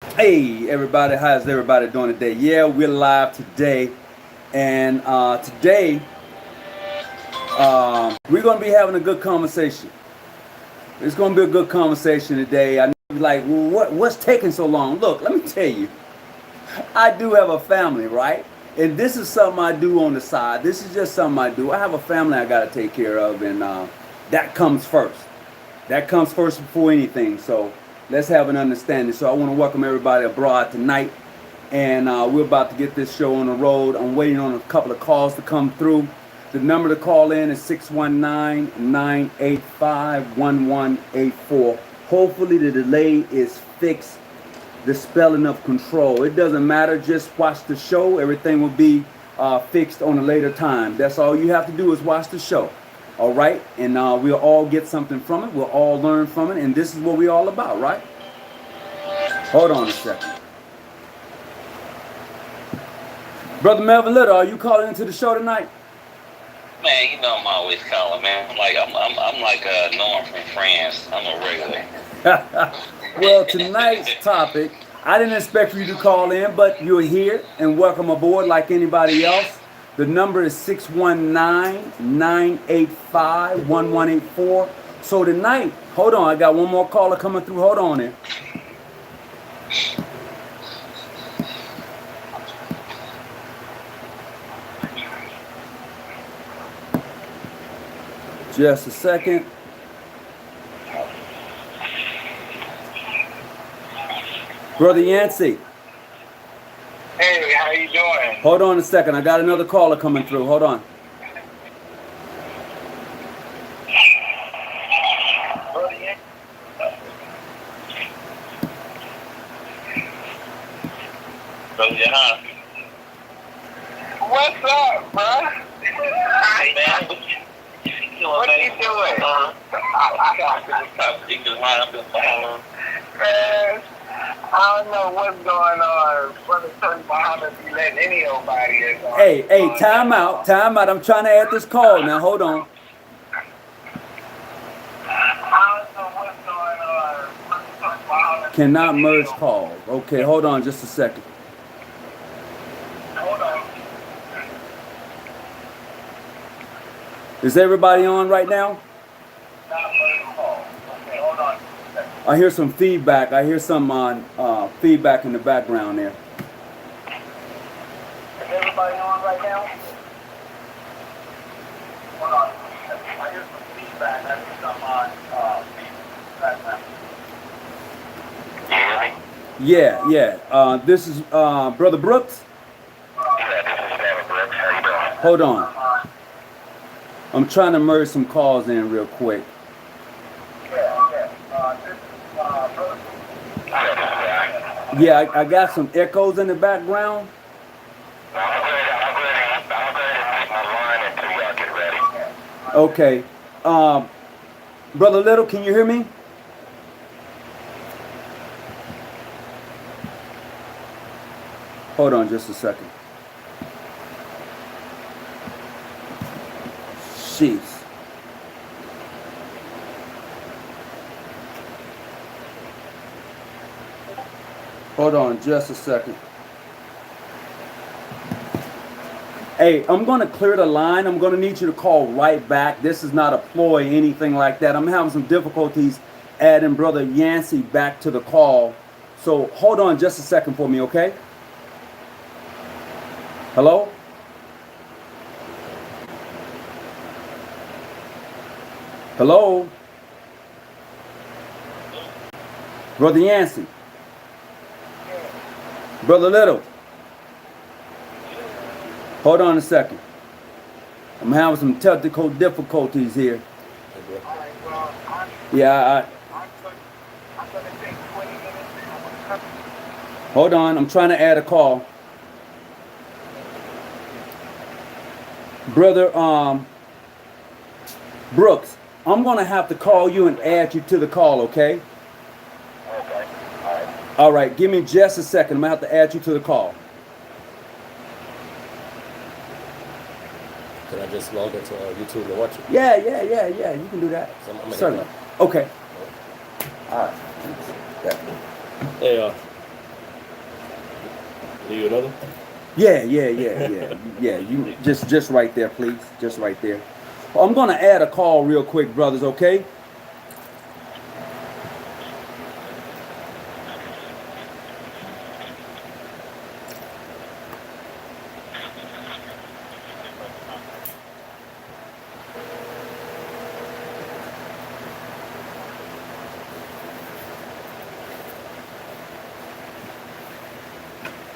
Hey everybody, how's everybody doing today? Yeah, we're live today, and today we're gonna be having a good conversation. It's gonna be a good conversation today. I know you're like, well, what's taking so long? Look, let me tell you, I do have a family, right? And this is something I do on the side. This is just something I do. I have a family I gotta take care of, and that comes first. That comes first before anything. So let's have an understanding. So I want to welcome everybody abroad tonight, and we're about to get this show on the road. I'm waiting on a couple of calls to come through. The number to call in is 619-985-1184. Hopefully the delay is fixed. The spelling of control. It doesn't matter. Just watch the show. Everything will be fixed on a later time. That's all you have to do is watch the show. All right, and we'll all get something from it. We'll all learn from it, and this is what we're all about, right? Hold on a second. Brother Melvin Little, are you calling into the show tonight? Man, you know I'm always calling, man. I'm like Norm from France. I'm a regular. Well, tonight's topic, I didn't expect for you to call in, but you're here, and welcome aboard like anybody else. The number is 619-985-1184. So tonight, hold on, I got one more caller coming through. Hold on there. Just a second. Brother Yancey. Hey, how you doing? Hold on a second. I got another caller coming through. Hold on. Brother Yohance. What's up, bro? Hey, man. What are you doing? Man, I don't know what's going on. Brother Tony Muhammad be letting any old body in. Hey, time out. Time out. I'm trying to add this call now. Hold on. I don't know what's going on. Brother Tony Muhammad Cannot merge calls. Okay, hold on just a second. Hold on. Is everybody on right now? Not merge call. Okay, hold on. I hear some feedback. I hear some feedback in the background there. Is everybody on right now? Hold on. I hear some feedback. I hear some background. Yeah. This is Brother Brooks. Yeah, this is Stanley Brooks. How you doing? Hold on. I'm trying to merge some calls in real quick. Yeah, I got some echoes in the background. Okay. Brother Little, can you hear me? Hold on just a second. Jeez. Hold on just a second. Hey, I'm going to clear the line. I'm going to need you to call right back. This is not a ploy, anything like that. I'm having some difficulties adding Brother Yancey back to the call. So hold on just a second for me, okay? Hello? Hello? Brother Yancey? Brother Little? Hold on a second. I'm having some technical difficulties here. Yeah, hold on, I'm trying to add a call. Brother Brooks, I'm going to have to call you and add you to the call, okay? Okay. All right. All right, give me just a second. I'm going to have to add you to the call. Can I just log into YouTube and watch it? Yeah. You can do that. Certainly. Okay. All right. Hey, Need another? Yeah. You just right there, please. Just right there. I'm gonna add a call real quick, brothers. Okay.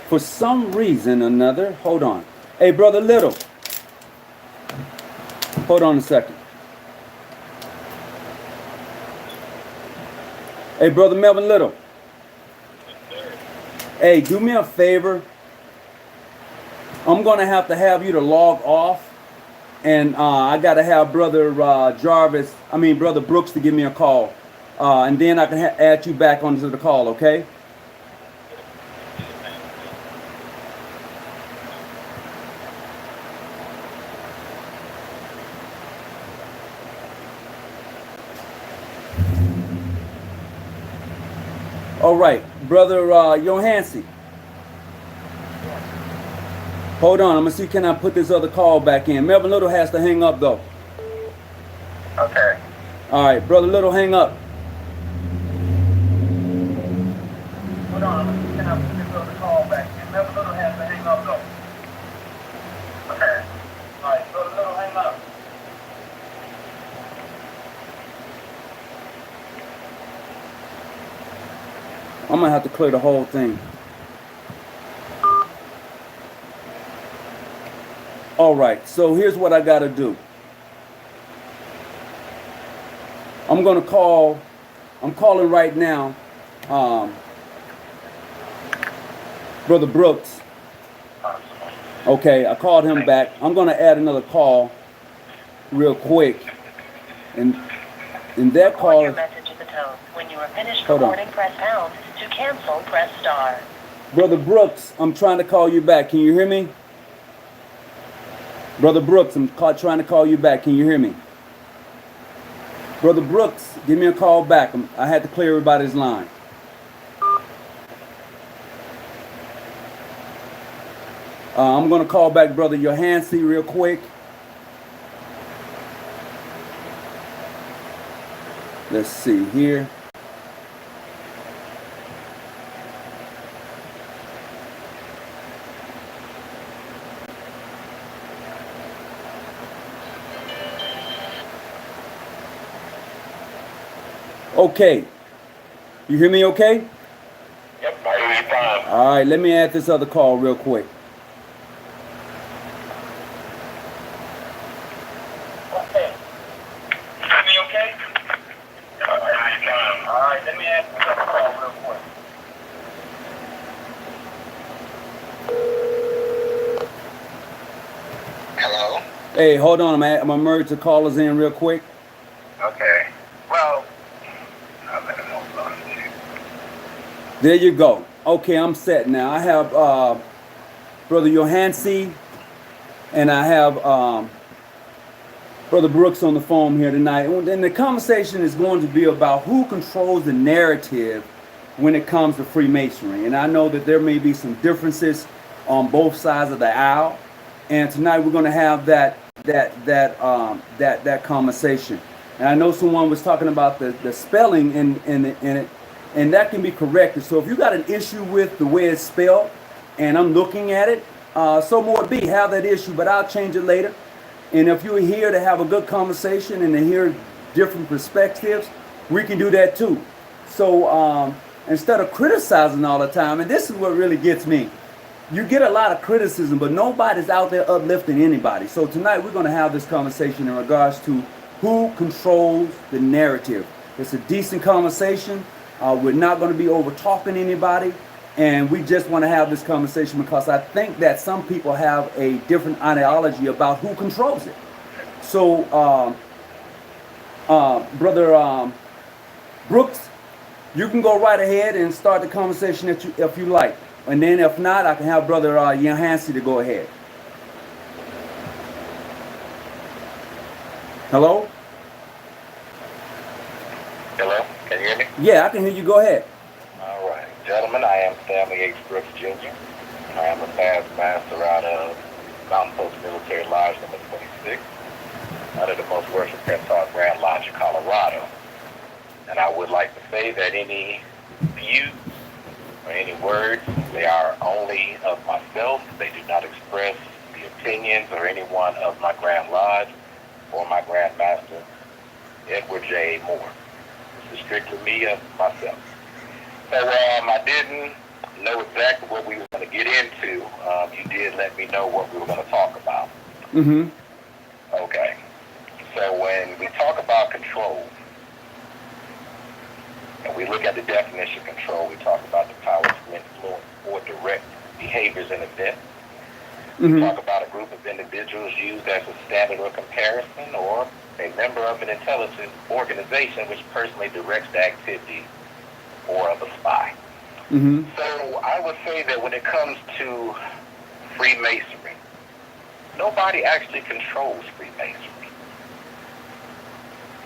For some reason or another, hold on. Hey, Brother Little. Hold on a second. Hey, Brother Melvin Little. Hey, do me a favor. I'm going to have you to log off. And I got to have Brother Brother Brooks to give me a call. And then I can add you back onto the call, okay? All right, Brother Yohance. Hold on, I'm gonna see can I put this other call back in. Melvin Little has to hang up though. Okay. All right, Brother Little, hang up. Hold on, I'm gonna see can I put this other call back in. Melvin Little has to hang up though. Okay. All right, Brother Little, hang up. I'm gonna have to clear the whole thing. All right, so here's what I gotta do. I'm calling right now, Brother Brooks. Okay, I called him back. I'm gonna add another call real quick. And that call. Your message at the tone. When you are finished Hold on. recording, press pound. To cancel, press star. Brother Brooks, I'm trying to call you back. Can you hear me? Brother Brooks, I'm trying to call you back. Can you hear me? Brother Brooks, give me a call back. I had to clear everybody's line. I'm going to call back Brother Yohance real quick. Let's see here. Okay. You hear me okay? Yep, I hear you fine. All right, let me add this other call real quick. Okay. You hear me okay? Yep, I hear you fine. All right, let me add this other call real quick. Hello? Hey, hold on. I'm going to merge the callers in real quick. Okay. Well, I'll let him know. There you go. Okay, I'm set now. I have Brother Yohance and I have Brother Brooks on the phone here tonight. And the conversation is going to be about who controls the narrative when it comes to Freemasonry. And I know that there may be some differences on both sides of the aisle. And tonight we're going to have that conversation. And I know someone was talking about the spelling in it. And that can be corrected. So if you got an issue with the way it's spelled, and I'm looking at it, so more be, have that issue, but I'll change it later. And if you're here to have a good conversation and to hear different perspectives, we can do that too. So instead of criticizing all the time, and this is what really gets me, you get a lot of criticism, but nobody's out there uplifting anybody. So tonight we're going to have this conversation in regards to who controls the narrative. It's a decent conversation. We're not going to be over talking anybody, and we just want to have this conversation because I think that some people have a different ideology about who controls it. So, Brother Brooks, you can go right ahead and start the conversation if you like, and then if not, I can have Brother Yohance to go ahead. Hello? Hello? Can you hear me? Yeah, I can hear you. Go ahead. All right. Gentlemen, I am Stanley Brooks Jr. I am a fast master out of Mountain Post Military Lodge number 26, out of the most worshiped Prince Hall Grand Lodge in Colorado. And I would like to say that any views or any words, they are only of myself. They do not express the opinions or anyone of my Grand Lodge or my Grand Master, Edward J. Moore. This is strictly me of myself. So I didn't know exactly what we were going to get into. You did let me know what we were going to talk about. Mm-hmm. Okay. So when we talk about control, and we look at the definition of control, we talk about the power to influence or direct behaviors and events. Mm-hmm. We talk about a group of individuals used as a standard or comparison, or a member of an intelligence organization which personally directs the activity or of a spy. Mm-hmm. So I would say that when it comes to Freemasonry, nobody actually controls Freemasonry.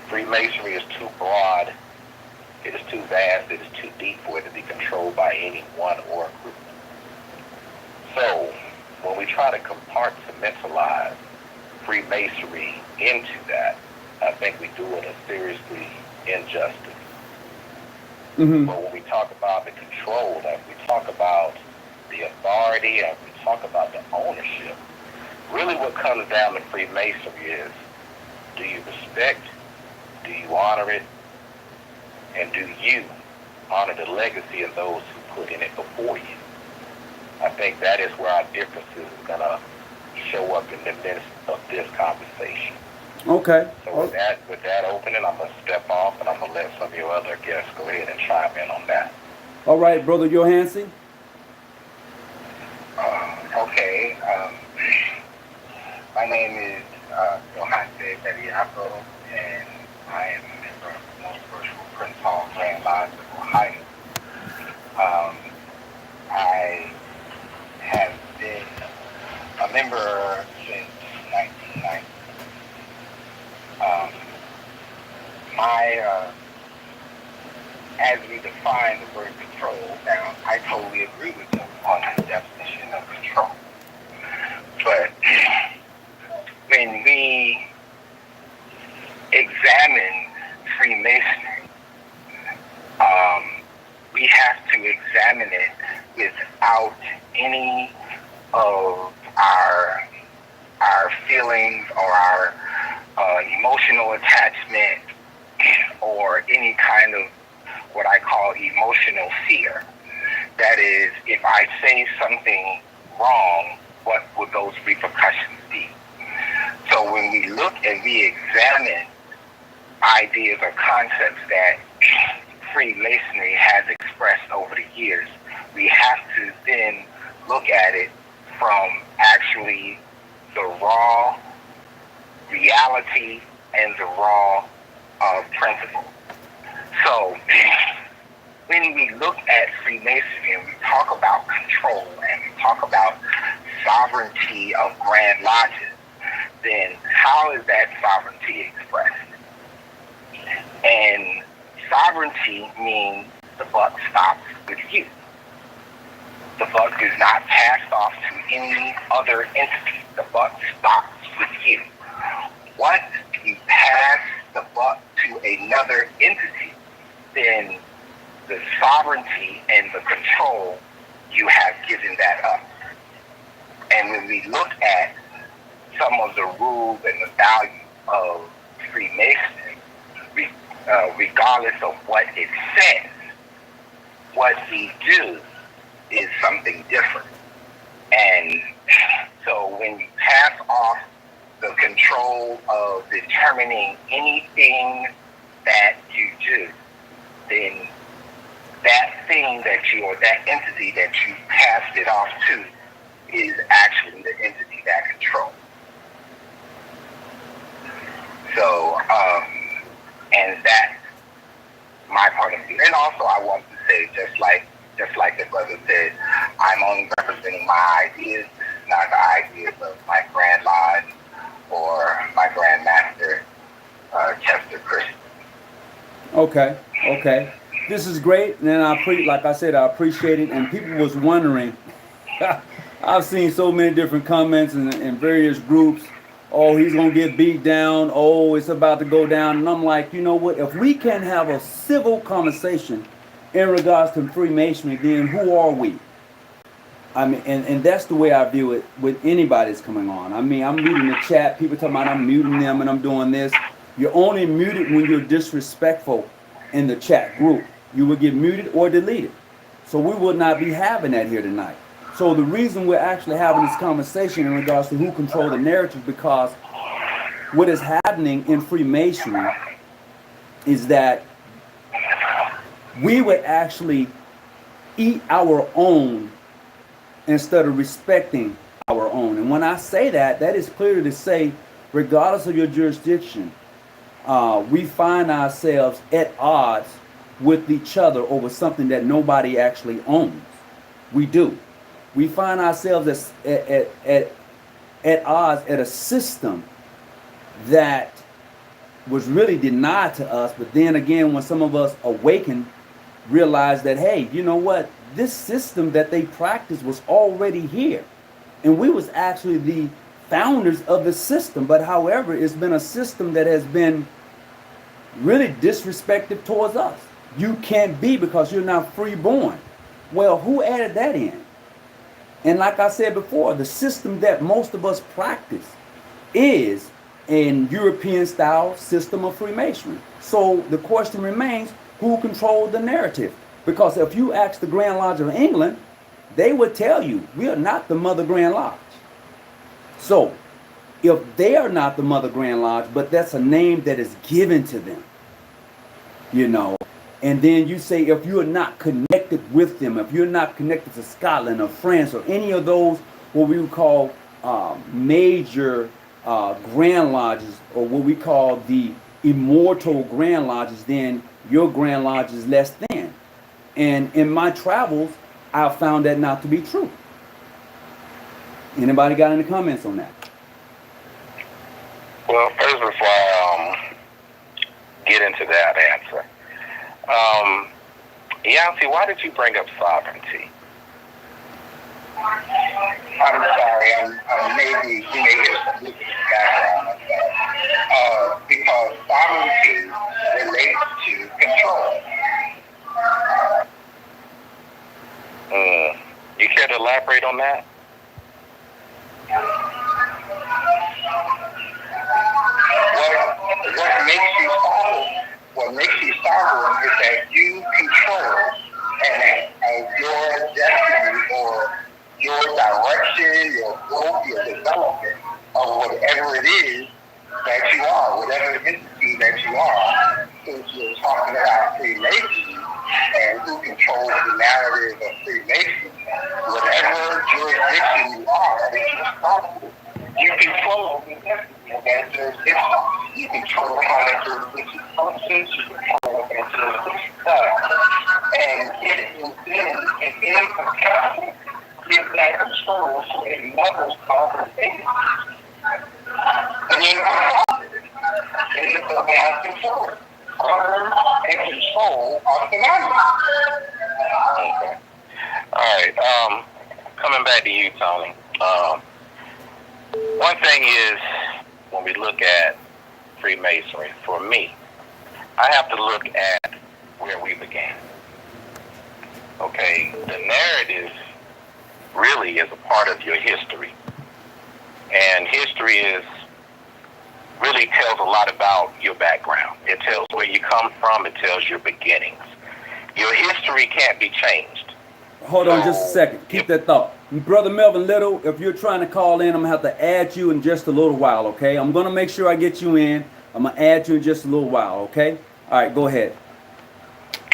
Freemasonry is too broad, it is too vast, it is too deep for it to be controlled by any one or group. So when we try to compartmentalize Freemasonry into that, I think we do it a seriously injustice. Mm-hmm. But when we talk about the control, and we talk about the authority, and we talk about the ownership, really what comes down to Freemasonry is, do you respect, do you honor it, and do you honor the legacy of those who put in it before you? I think that is where our differences is going to show up in the midst of this conversation. Okay. So with that opening, I'm going to step off, and I'm going to let some of your other guests go ahead and chime in on that. All right, Brother Yohance. Okay. My name is Yohance Mr, and I am a member of the most worshipful Prince Hall Grand Lodge of Ohio. I have been a member since 1990. As we define the word control, now I totally agree with you on the definition of control. But when we examine Freemasonry, we have to examine it without any of our feelings or our emotional attachment or any kind of what I call emotional fear. That is, if I say something wrong, what would those repercussions be? So when we look and we examine ideas or concepts that Freemasonry has expressed over the years, we have to then look at it from actually the raw reality and the raw principle. So when we look at Freemasonry and we talk about control and we talk about sovereignty of Grand Lodges, then how is that sovereignty expressed? And sovereignty means the buck stops with you. The buck is not passed off to any other entity. The buck stops with you. Once you pass the buck to another entity, then the sovereignty and the control, you have given that up. And when we look at some of the rules and the value of Freemasonry, regardless of what it says, what we do is something different. And so when you pass off the control of determining anything that you do, then that thing that you, or that entity that you passed it off to, is actually the entity that controls. So, and that's my point of view. And also I want to say, just like the brother said, I'm only representing my ideas. This is not the ideas of my Grand Lodge or my Grand Master, Chester Christian. Okay. This is great, and I like I said, I appreciate it. And people was wondering I've seen so many different comments in various groups. Oh, he's gonna get beat down. Oh, it's about to go down. And I'm like, you know what? If we can have a civil conversation in regards to Freemasonry, then who are we? I mean, and that's the way I view it with anybody that's coming on. I mean, I'm reading the chat. People talking about I'm muting them and I'm doing this. You're only muted when you're disrespectful in the chat group. You will get muted or deleted. So we will not be having that here tonight. So the reason we're actually having this conversation in regards to who control the narrative, because what is happening in Freemasonry is that we would actually eat our own instead of respecting our own. And when I say that, that is clearly to say, regardless of your jurisdiction, we find ourselves at odds with each other over something that nobody actually owns. We do. We find ourselves at odds at a system that was really denied to us. But then again, when some of us awaken, realize that, hey, you know what? This system that they practiced was already here. And we was actually the founders of the system. But however, it's been a system that has been really disrespectful towards us. You can't be because you're not freeborn. Well, who added that in? And like I said before, the system that most of us practice is an European style system of Freemasonry. So the question remains, who controlled the narrative? Because if you ask the Grand Lodge of England, they would tell you, we are not the Mother Grand Lodge. So if they are not the Mother Grand Lodge, but that's a name that is given to them, you know, and then you say if you are not connected with them, if you're not connected to Scotland or France or any of those what we would call major Grand Lodges, or what we call the immortal Grand Lodges, then your Grand Lodge is less than. And in my travels, I've found that not to be true. Anybody got any comments on that? Well, first, before I get into that answer, Yohance, why did you bring up sovereignty? I'm sorry, I'm maybe you may hear some background. Because sovereignty relates to control. You care to elaborate on that? What makes you sovereign is that you control and your destiny or your direction, your growth, your development of whatever it is that you are, whatever entity that you are. Since you're talking about Freemasonry and who controls the narrative of Freemasonry, whatever jurisdiction you are, it's responsible. You control the destiny of that jurisdiction. You control how that jurisdiction functions. You control what that jurisdiction does. And it is incompatible with that control for another's sovereign entity. And you're not positive. And it's about control. And control autonomy. Okay. All right. Coming back to you, Tony. One thing is, when we look at Freemasonry, for me, I have to look at where we began. Okay, the narrative really is a part of your history. And history really tells a lot about your background. It tells where you come from. It tells your beginnings. Your history can't be changed. Hold on just a second. Keep that thought. Brother Melvin Little, if you're trying to call in, I'm going to have to add you in just a little while, okay? I'm going to make sure I get you in. I'm going to add you in just a little while, okay? All right, go ahead.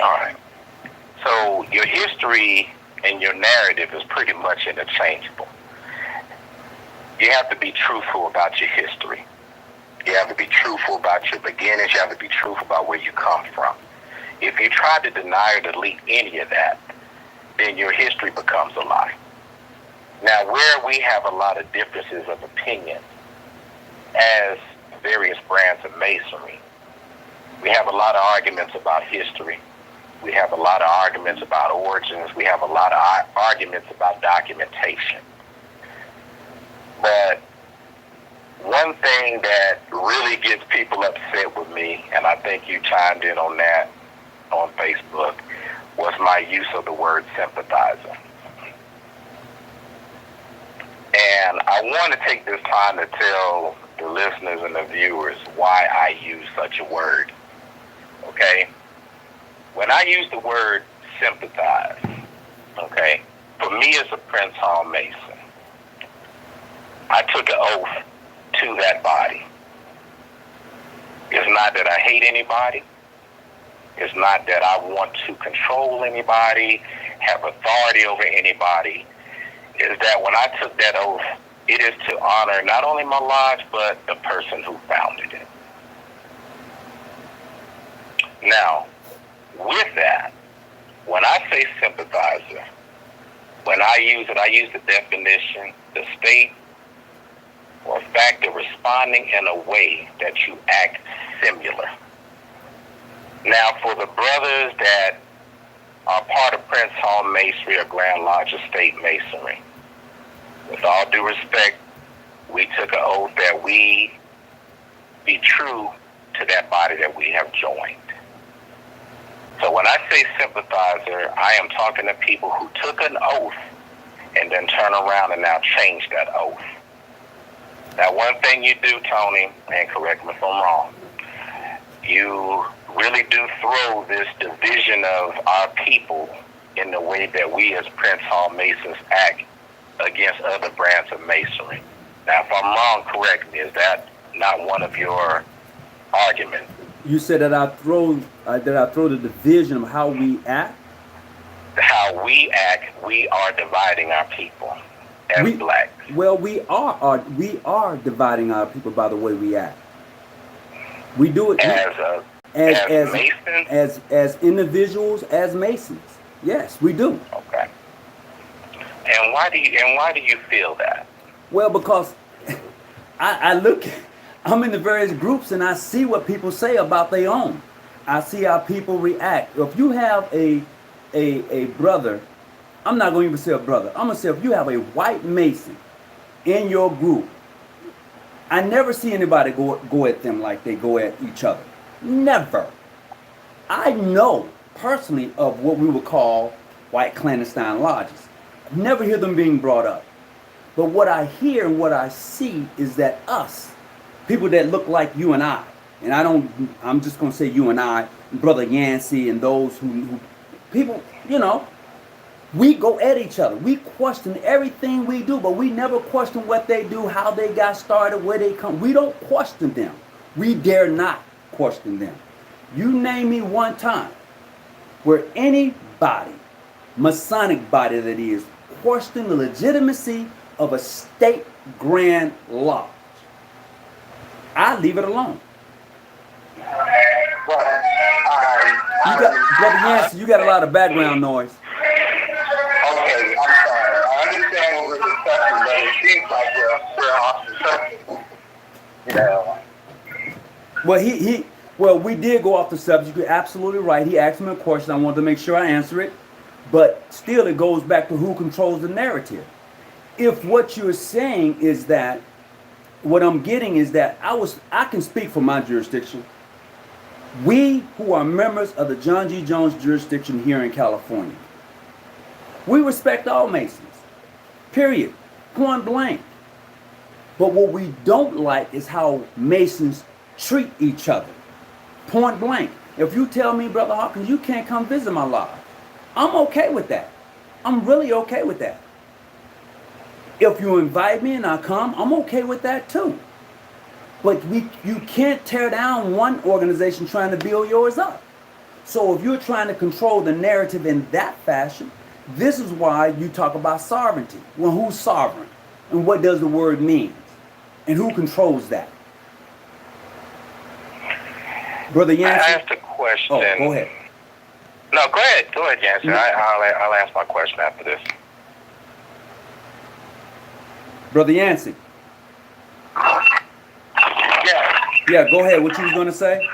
All right. So your history and your narrative is pretty much interchangeable. You have to be truthful about your history. You have to be truthful about your beginnings. You have to be truthful about where you come from. If you try to deny or delete any of that, then your history becomes a lie. Now, where we have a lot of differences of opinion as various brands of masonry, we have a lot of arguments about history. We have a lot of arguments about origins. We have a lot of arguments about documentation. But one thing that really gets people upset with me, and I think you chimed in on that on Facebook, was my use of the word sympathizer. And I want to take this time to tell the listeners and the viewers why I use such a word. Okay? When I use the word sympathize, okay, for me as a Prince Hall Mason, I took an oath to that body. It's not that I hate anybody. It's not that I want to control anybody, have authority over anybody. Is that when I took that oath, it is to honor not only my lodge, but the person who founded it. Now, with that, when I say sympathizer, when I use the definition, the state or fact of responding in a way that you act similar. Now, for the brothers that are part of Prince Hall Masonry or Grand Lodge of State Masonry, with all due respect, we took an oath that we be true to that body that we have joined. So when I say sympathizer, I am talking to people who took an oath and then turn around and now change that oath. Now, one thing you do, Tony, and correct me if I'm wrong, you really do throw this division of our people in the way that we as Prince Hall Masons act against other brands of Masonry. Now, if I'm wrong, correct me. Is that not one of your arguments? You said that I throw the division of how we act. How we act, we are dividing our people as blacks. Well, we are dividing our people by the way we act. We do it as Masons, as individuals, as Masons. Yes, we do. Okay. And why do you feel that? Well, because I'm in the various groups and I see what people say about their own. I see how people react. If you have a brother, I'm not going to even say a brother. I'm going to say if you have a white Mason in your group, I never see anybody go at them like they go at each other. Never. I know personally of what we would call white clandestine lodges. Never hear them being brought up. But what I hear and what I see is that us, people that look like you and I, and I'm just going to say you and I, Brother Yancey and those who people, we go at each other. We question everything we do, but we never question what they do, how they got started, where they come. We don't question them. We dare not question them. You name me one time where anybody, Masonic body that is, question the legitimacy of a state grand lodge. I leave it alone. Brother Yancey, you got a lot of background noise. Okay, I'm sorry. I understand what we're discussing, but it seems like we're off the subject. Well, we did go off the subject. You're absolutely right. He asked me a question. I wanted to make sure I answer it. But still, it goes back to who controls the narrative. If what you're saying is that, what I'm getting is that I can speak for my jurisdiction. We who are members of the John G. Jones jurisdiction here in California, we respect all Masons, period, point blank. But what we don't like is how Masons treat each other, point blank. If you tell me, Brother Hawkins, you can't come visit my lodge, I'm okay with that. I'm really okay with that. If you invite me and I come, I'm okay with that too. But you can't tear down one organization trying to build yours up. So if you're trying to control the narrative in that fashion, this is why you talk about sovereignty. Well, who's sovereign? And what does the word mean? And who controls that? Brother Yancey? I asked a question. Oh, go ahead. No, go ahead. Go ahead, Yancey. No. I'll ask my question after this. Brother Yancey? Yeah, go ahead. What you was going to say?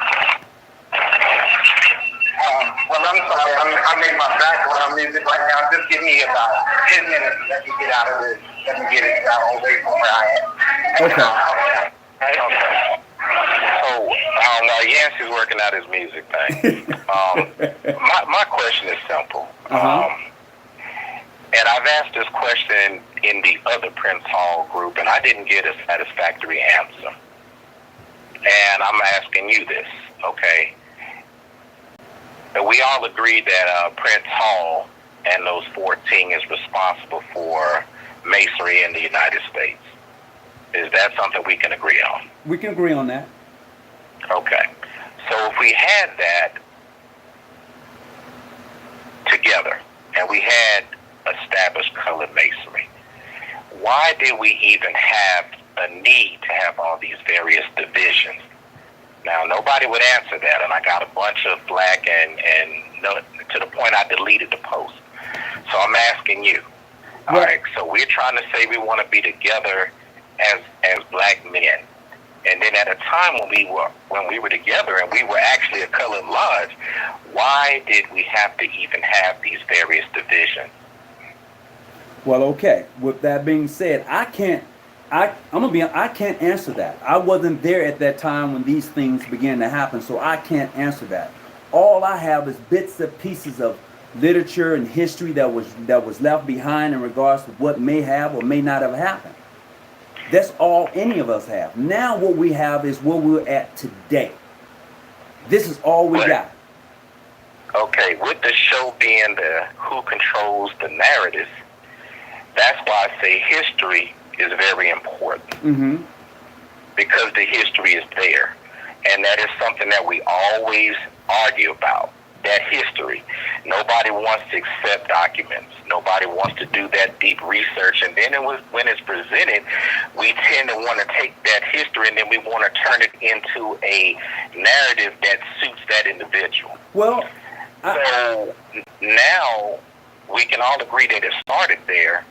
well, I'm sorry. I'm in my background music right now. Just give me about 10 minutes. Let me get out of this. Let me get it away from where I am. Okay. So, while Yancey is working out his music thing, my question is simple. And I've asked this question in the other Prince Hall group, and I didn't get a satisfactory answer. And I'm asking you this, okay? We all agree that Prince Hall and those 14 is responsible for Masonry in the United States. Is that something we can agree on? We can agree on that. Okay. So if we had that together, and we had established colored Masonry, why did we even have a need to have all these various divisions? Now, nobody would answer that, and I got a bunch of black and no, to the point I deleted the post. So I'm asking you. All right, so we're trying to say we want to be together as black men. And then at a time when we were together and we were actually a colored lodge, why did we have to even have these various divisions? Well, okay. With that being said, I can't answer that. I wasn't there at that time when these things began to happen, so I can't answer that. All I have is bits and pieces of literature and history that was left behind in regards to what may have or may not have happened. That's all any of us have. Now what we have is where we're at today. This is all we got. Okay, with the show being the who controls the narrative, that's why I say history is very important. Mm-hmm. Because the history is there. And that is something that we always argue about. That history. Nobody wants to accept documents. Nobody wants to do that deep research. And then when it's presented, we tend to want to take that history and then we want to turn it into a narrative that suits that individual. Well, so now we can all agree that it started there,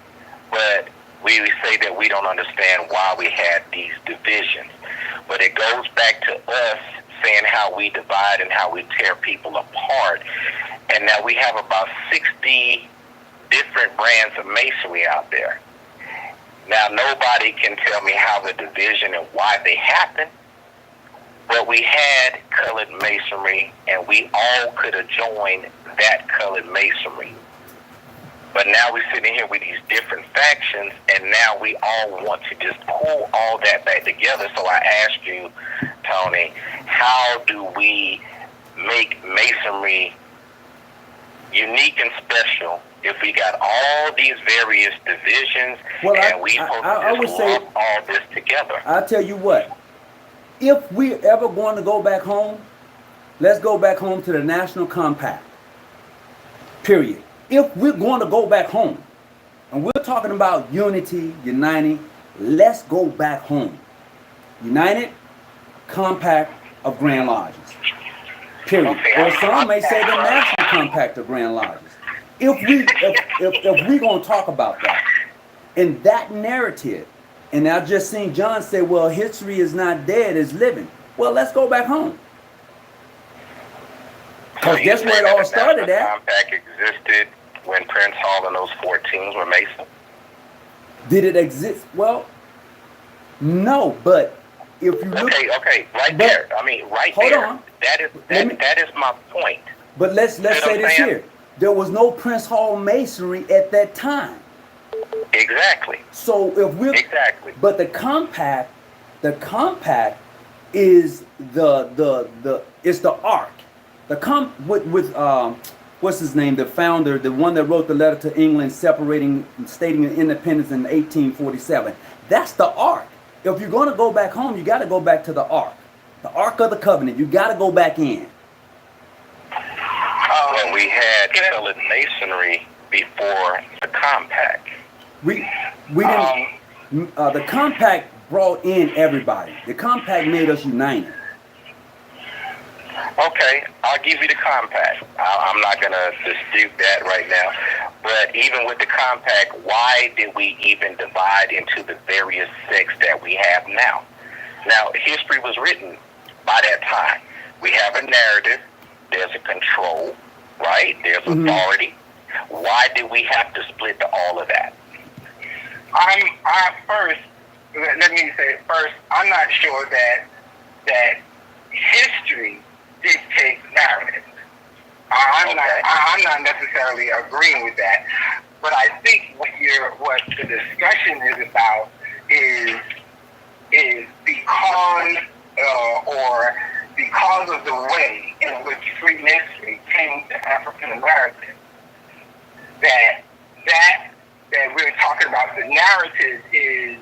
but we say that we don't understand why we had these divisions. But it goes back to us saying how we divide and how we tear people apart. And now we have about 60 different brands of Masonry out there. Now nobody can tell me how the division and why they happened, but we had colored Masonry and we all could have joined that colored Masonry. But now we're sitting here with these different factions, and now we all want to just pull all that back together. So I asked you, Tony, how do we make Masonry unique and special if we got all these various divisions and we supposed to lump all this together? I'll tell you what, if we're ever going to go back home, let's go back home to the National Compact, period. If we're going to go back home, and we're talking about unity, uniting, let's go back home. United Compact of Grand Lodges, period. Or some may say the National Compact of Grand Lodges. If we're going to talk about that, in that narrative, and I just seen John say, well, history is not dead, it's living. Well, let's go back home. Because that's where it all started at. Compact existed when Prince Hall and those 14s were Mason. Did it exist? Well, no, but if you look... Okay, right there. I mean, right there. Hold on. That is my point. But let's say this here. There was no Prince Hall Masonry at that time. Exactly. So if we're... Exactly. But the compact is it's the ark. What's his name? The founder, the one that wrote the letter to England stating independence in 1847. That's the ark. If you're going to go back home, you got to go back to the ark of the covenant. You got to go back in. Well, we had colored Masonry before the compact. We didn't. The compact brought in everybody. The compact made us united. Okay, I'll give you the compact. I'm not going to dispute that right now. But even with the compact, why did we even divide into the various sects that we have now? Now, history was written by that time. We have a narrative. There's a control. right? There's authority. Why did we have to split all of that? Let me say first, I'm not sure that history dictates narrative. I'm not necessarily agreeing with that, but I think what the discussion is about is because of the way in which Freemasonry came to African Americans, that we're talking about. The narrative is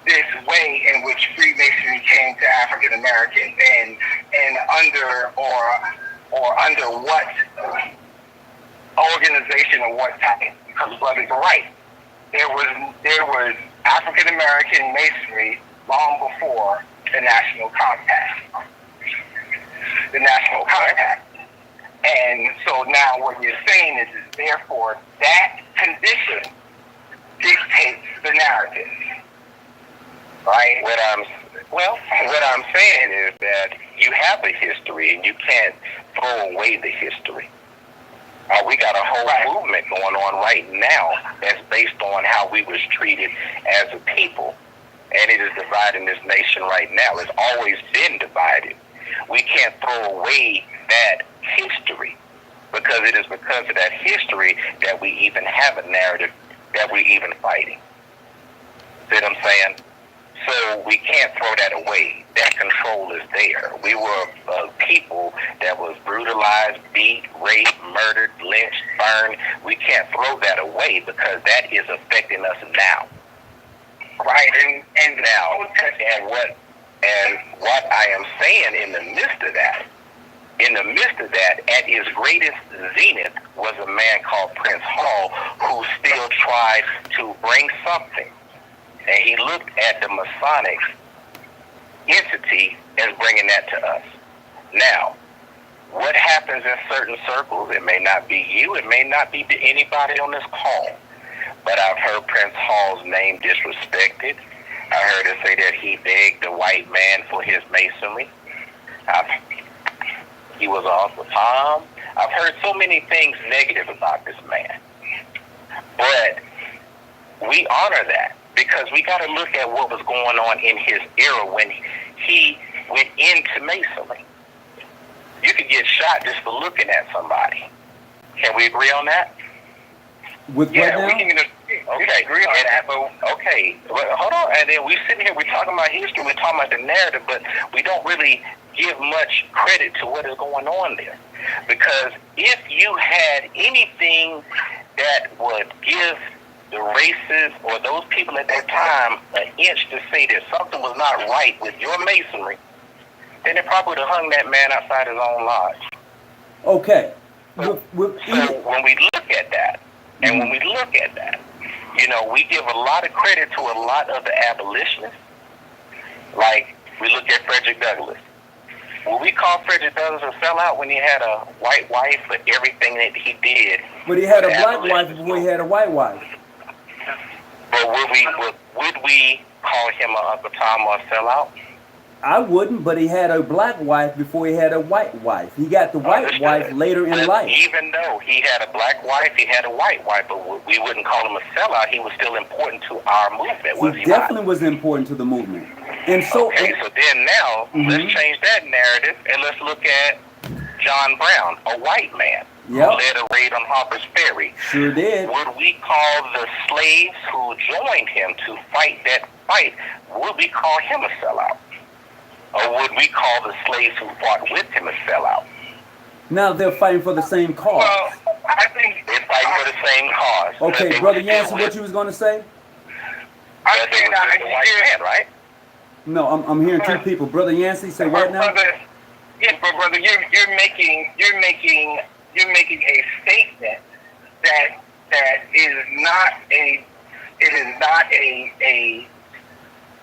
this way in which Freemasonry came to African Americans, and under what organization or what type. Because brothers are right. There was African American Masonry long before the National Compact. And so now what you're saying is therefore that condition dictates the narrative. Right? What I'm saying is that you have a history and you can't throw away the history. We got a whole movement going on right now that's based on how we was treated as a people. And it is dividing this nation right now. It's always been divided. We can't throw away that history because it is because of that history that we even have a narrative that we're even fighting. See what I'm saying? So we can't throw that away. That control is there. We were a people that was brutalized, beat, raped, murdered, lynched, burned. We can't throw that away because that is affecting us now. Right? And now, and what I am saying in the midst of that, at his greatest zenith was a man called Prince Hall who still tried to bring something. And he looked at the Masonic entity as bringing that to us. Now, what happens in certain circles, it may not be you, it may not be anybody on this call, but I've heard Prince Hall's name disrespected. I heard it say that he begged the white man for his masonry. He was off the palm. I've heard so many things negative about this man. But we honor that. Because we got to look at what was going on in his era when he went into Masonry. You could get shot just for looking at somebody. Can we agree on that? With what now? We can agree on that. But okay, hold on. And then we sitting here, we're talking about history, we're talking about the narrative, but we don't really give much credit to what is going on there. Because if you had anything that would give the racists or those people at that time an inch to say that something was not right with your masonry, then they probably would have hung that man outside his own lodge. Okay. So when we look at that, and when we look at that, we give a lot of credit to a lot of the abolitionists. Like, we look at Frederick Douglass. Will we call Frederick Douglass a sellout when he had a white wife for everything that he did? But he had a black wife before he had a white wife. But would we call him an Uncle Tom or a sellout? I wouldn't, but he had a black wife before he had a white wife. He got the white wife later in life. Even though he had a black wife, he had a white wife, but we wouldn't call him a sellout. He was still important to our movement, was he definitely was important to the movement. And so, so then now, let's change that narrative, and let's look at John Brown, a white man. Yep. Who led a raid on Harper's Ferry. Sure did. Would we call the slaves who joined him to fight that fight, would we call him a sellout? Or would we call the slaves who fought with him a sellout? Now they're fighting for the same cause. Well, I think they're fighting for the same cause. Okay, Brother Yancey, what you was going to say? I'm saying right? No, I'm hearing two people. Brother Yancey, say what now? Yes, but brother, you're making a statement that is not a. It is not a.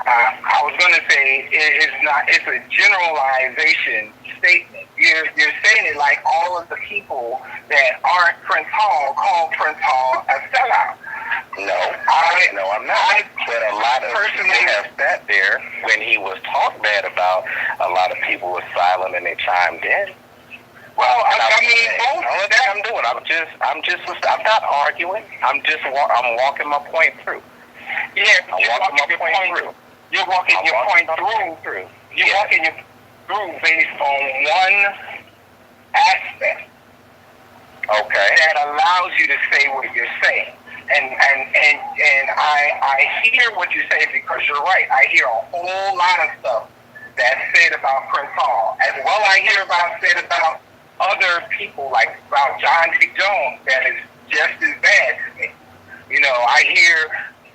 I was going to say it's not. It's a generalization statement. You're saying it like all of the people that aren't Prince Hall call Prince Hall a sellout. No, I'm not. But a lot of people have sat there when he was talked bad about. A lot of people were silent and they chimed in. Well, I mean, both. All that I'm doing, I'm not arguing. I'm walking my point through. Yeah, you're walking your point through. You're walking your point through. You're walking your through based on one aspect. Okay. That allows you to say what you're saying. And I hear what you're saying because you're right. I hear a whole lot of stuff that's said about Prince Hall. As well I hear said about other people, like about John D. Jones, that is just as bad to me. You know, I hear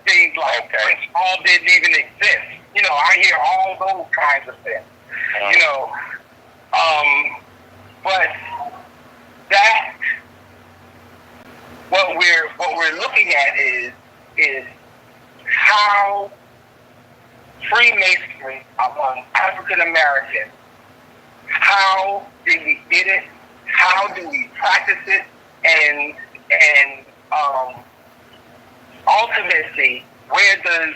things like Prince Hall didn't even exist. You know, I hear all those kinds of things. You know, but that what we're looking at is how Freemasonry among African Americans, how did we get it? How do we practice it? And ultimately, where does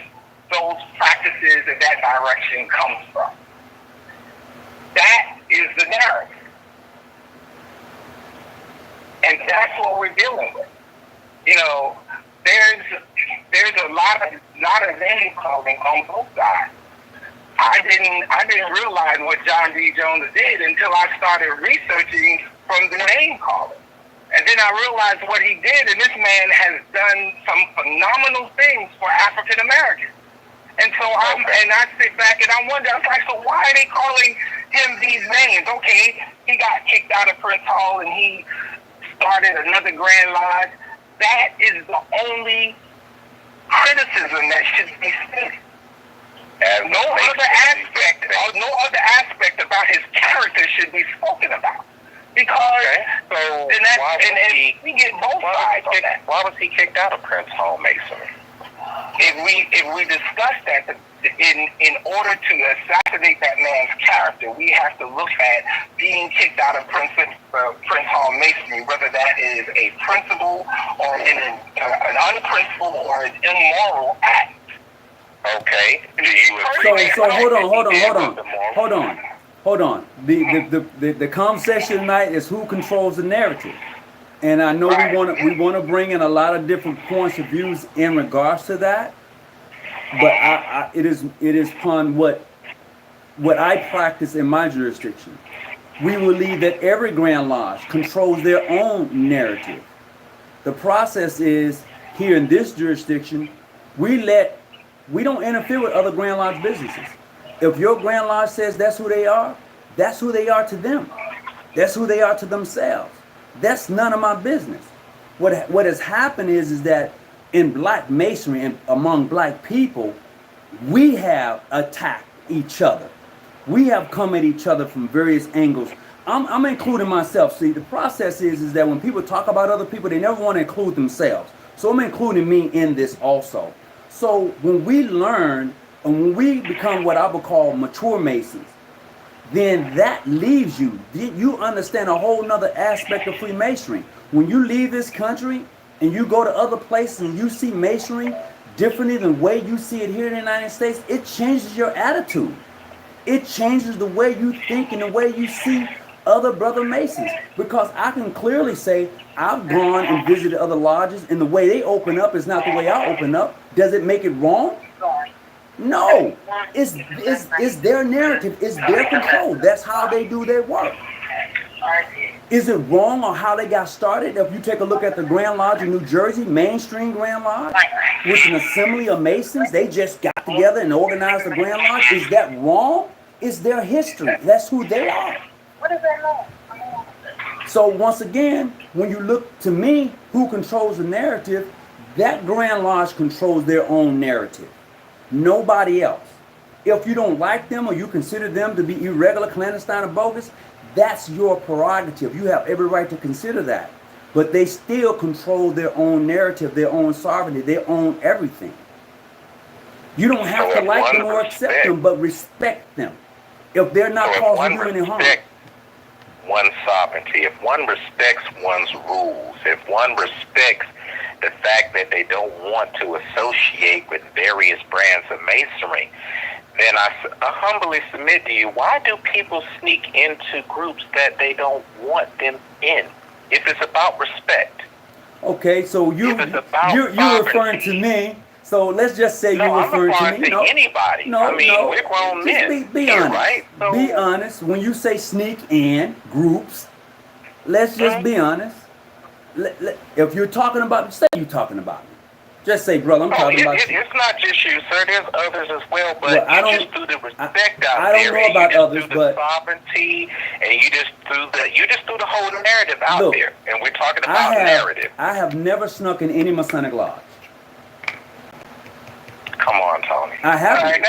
those practices in that direction come from? That is the narrative. And that's what we're dealing with. You know, there's a lot of name calling on both sides. I didn't realize what John D. Jones did until I started researching from the name calling. And then I realized what he did, and this man has done some phenomenal things for African Americans. And so I sit back and I wonder, I was like, so why are they calling him these names? Okay, he got kicked out of Prince Hall and he started another Grand Lodge. That is the only criticism that should be stated. And no other aspect about his character should be spoken about. Because we get both sides on that. Why was he kicked out of Prince Hall Masonry? If we discuss that, in order to assassinate that man's character, we have to look at being kicked out of Prince Hall Masonry, whether that is a principle or an unprincipled or an immoral act. Okay. So hold on. The conversation tonight is who controls the narrative, and I know we want to bring in a lot of different points of views in regards to that, but it is upon what I practice in my jurisdiction. We believe that every Grand Lodge controls their own narrative. The process is here in this jurisdiction, we don't interfere with other Grand Lodge businesses. If your Grand Lodge says that's who they are to them. That's who they are to themselves. That's none of my business. What has happened is that in Black Masonry and among Black people, we have attacked each other. We have come at each other from various angles. I'm including myself. See, the process is that when people talk about other people, they never want to include themselves. So I'm including me in this also. So when we learn and when we become what I would call mature Masons, then that leaves you. You understand a whole nother aspect of Freemasonry. When you leave this country and you go to other places and you see Masonry differently than the way you see it here in the United States, it changes your attitude. It changes the way you think and the way you see other brother Masons. Because I can clearly say I've gone and visited other lodges and the way they open up is not the way I open up. Does it make it wrong? No. It's their narrative. It's their control. That's how they do their work. Is it wrong on how they got started? If you take a look at the Grand Lodge in New Jersey, mainstream Grand Lodge, with an assembly of Masons, they just got together and organized the Grand Lodge. Is that wrong? It's their history. That's who they are. What does that mean? So once again, when you look to me, who controls the narrative, that Grand Lodge controls their own narrative. Nobody else. If you don't like them or you consider them to be irregular, clandestine, or bogus, that's your prerogative. You have every right to consider that. But they still control their own narrative, their own sovereignty, their own everything. You don't have to like them or accept them, but respect them. If they're not causing you any harm. One's sovereignty, if one respects one's rules, if one respects the fact that they don't want to associate with various brands of Masonry, then I humbly submit to you, why do people sneak into groups that they don't want them in? If it's about respect. Okay, so you're referring to me. So let's just say you're referring to me. No, anybody. No, I mean, we're grown men. Just be honest. Right? So, be honest. When you say sneak in groups, let's just be honest. If you're talking about, say you're talking about me. Just say, brother, I'm talking about you. It's not just you, sir. There's others as well, but you just threw the respect out I don't know about others, but sovereignty, and you just threw the whole narrative out there, and we're talking about narrative. I have never snuck in any Masonic lodge. Come on, Tony. I haven't.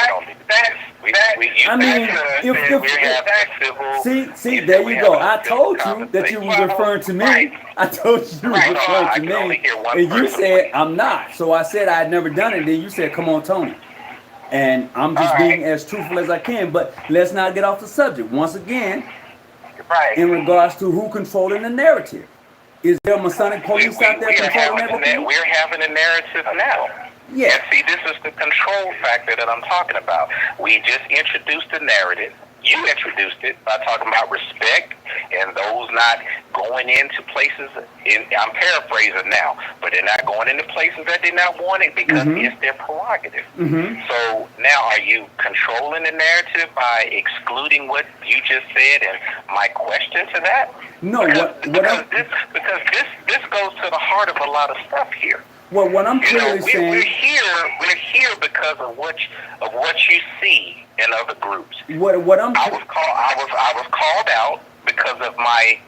See, there you go. I told you that you was referring to me. Right. I told you was referring to me, and you said I'm not. So I said I had never done it. Then you said, "Come on, Tony." And I'm just being as truthful as I can. But let's not get off the subject. Once again, in regards to who controlling the narrative, is there Masonic police out there controlling everything? We're having a narrative now. Yeah. And see, this is the control factor that I'm talking about. We just introduced the narrative. You introduced it by talking about respect and those not going into places. I'm paraphrasing now, but they're not going into places that they're not wanting because it's their prerogative. So now, are you controlling the narrative by excluding what you just said and my question to that? No, because this goes to the heart of a lot of stuff here. Well, what I'm clearly saying, we're here because of what you see in other groups. I was called out because of my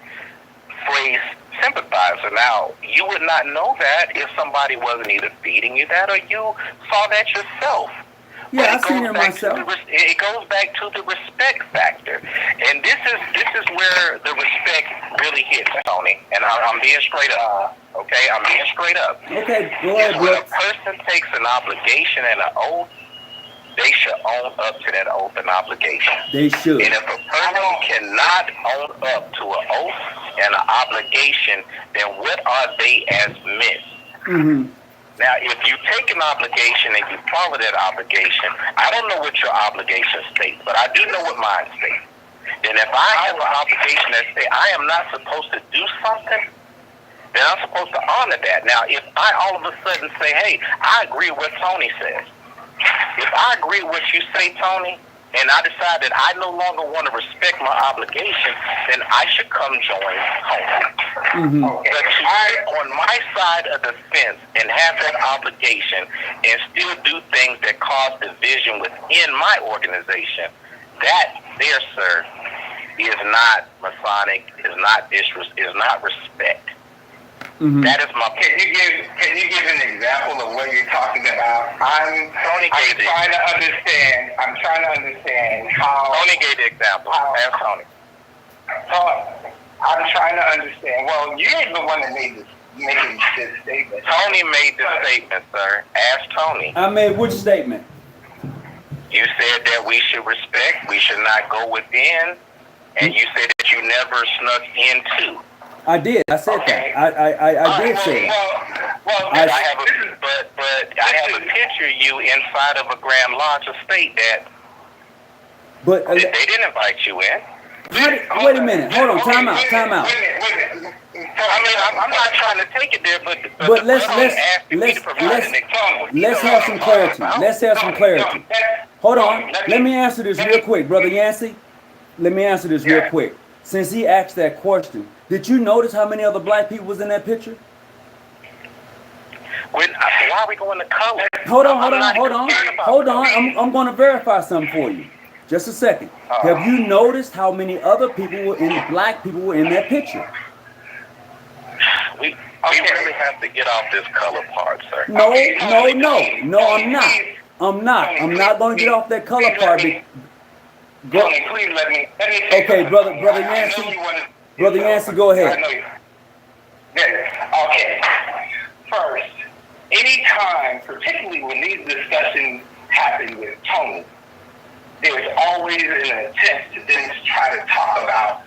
phrase sympathizer. Now, you would not know that if somebody wasn't either feeding you that or you saw that yourself. Yeah, I've seen it myself. It goes back to the respect factor, and this is where the respect really hits, Tony. And I'm being straight up. Okay, I'm being straight up. Okay, go ahead, when a person takes an obligation and an oath, they should own up to that oath and obligation. They should. And if a person cannot own up to an oath and an obligation, then what are they as men? Now, if you take an obligation and you follow that obligation, I don't know what your obligation states, but I do know what mine states. Then if I have an obligation that says I am not supposed to do something, then I'm supposed to honor that. Now, if I all of a sudden say, hey, I agree with what Tony says. If I agree with what you say, Tony, and I decide that I no longer want to respect my obligation, then I should come join home. But to sit on my side of the fence and have that obligation and still do things that cause division within my organization, that there, sir, is not Masonic, is not respect. That is my opinion. Can you give an example of what you're talking about? I'm trying to understand how. Tony gave the example. Ask Tony. I'm trying to understand. Well, you're the one that made this statement. Tony made the statement, sir. Ask Tony. I made which statement? You said that we should respect, we should not go within, and you said that you never snuck into. I did. I said that. I did say that. I have a picture of you inside of a Grand Lodge estate that. But they didn't invite you in. Wait a minute. Hold on. Time out. I mean, I'm not trying to take it there, but let's have some clarity. Let's have some clarity. Hold on. Let me answer this real quick, Brother Yancey. Let me answer this real quick. Since he asked that question, did you notice how many other black people was in that picture? Why are we going to color? Hold on. I'm going to verify something for you. Just a second. Have you noticed how many other people black people were in that picture? We really have to get off this color part, sir. No, I'm not. I'm not going to get off that color part. Please let me. Okay, brother Yancey. Brother Yancey, go ahead. Okay. First, anytime, particularly when these discussions happen with Tony, there's always an attempt to then try to talk about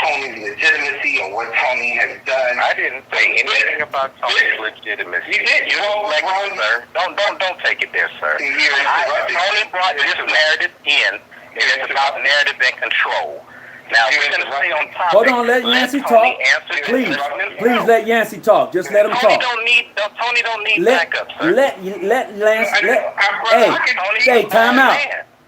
Tony's legitimacy or what Tony has done. I didn't say anything about Tony's legitimacy. You did. Sir. Don't take it there, sir. Tony brought this narrative in, and it's about narrative and control. Now, we're going to stay on topic. Hold on, let Yancey talk. Please let Yancey talk. Just let him talk. Tony don't need backup, sir. Let Lance, hey, time out.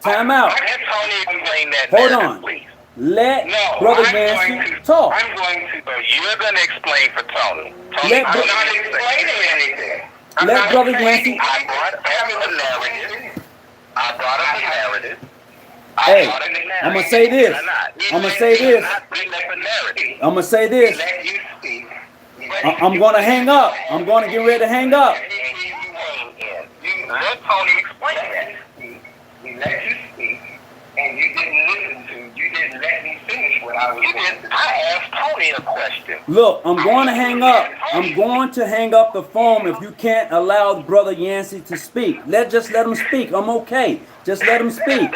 Time out. Let Tony explain that Hold narrative, on. please. Let Brother Yancey talk. I'm going to. So you're going to explain for Tony. Let I'm not explaining anything. Let Brother Yancey. I brought up the narrative. Hey, I'm gonna say this. I'm gonna say this. I'm gonna say this. Let you speak. I'm gonna hang up. I'm gonna get ready to hang up. Let Tony explain that. We let you speak, and you didn't listen to. You didn't let me finish what I was. I asked Tony a question. Look, I'm going to hang up. I'm going to hang up the phone if you can't allow Brother Yancey to speak. Just let him speak. I'm okay. Just let him speak.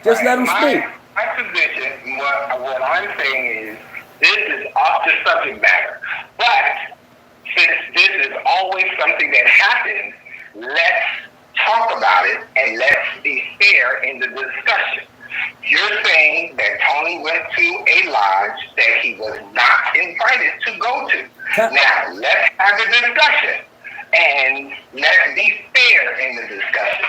Just let him speak. My position, what I'm saying is, this is off the subject matter. But since this is always something that happens, let's talk about it and let's be fair in the discussion. You're saying that Tony went to a lodge that he was not invited to go to. Now, let's have a discussion and let's be fair in the discussion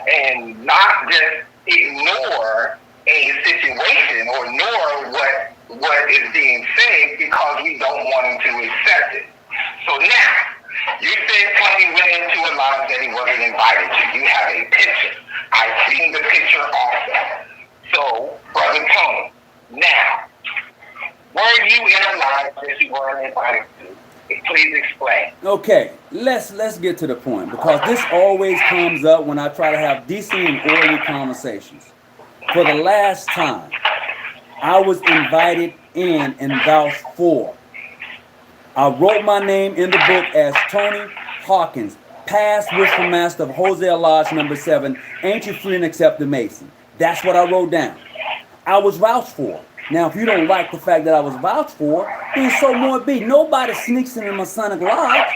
and not just ignore a situation or ignore what is being said because we don't want him to accept it. So now, you said Tony went into a lodge that he wasn't invited to. You have a picture. I've seen the picture also. So, Brother Tony, now, were you in a lodge that you weren't invited to? Please explain. Okay, let's get to the point, because this always comes up when I try to have decent and orderly conversations. For the last time, I was invited in and vouched for. I wrote my name in the book as Tony Hawkins, past Wishful Master of Hosea Lodge number 7, Ancient Free and Accepted Mason. That's what I wrote down. I was vouched for. Now, if you don't like the fact that I was vouched for, then so more be. Nobody sneaks into Masonic Lodge.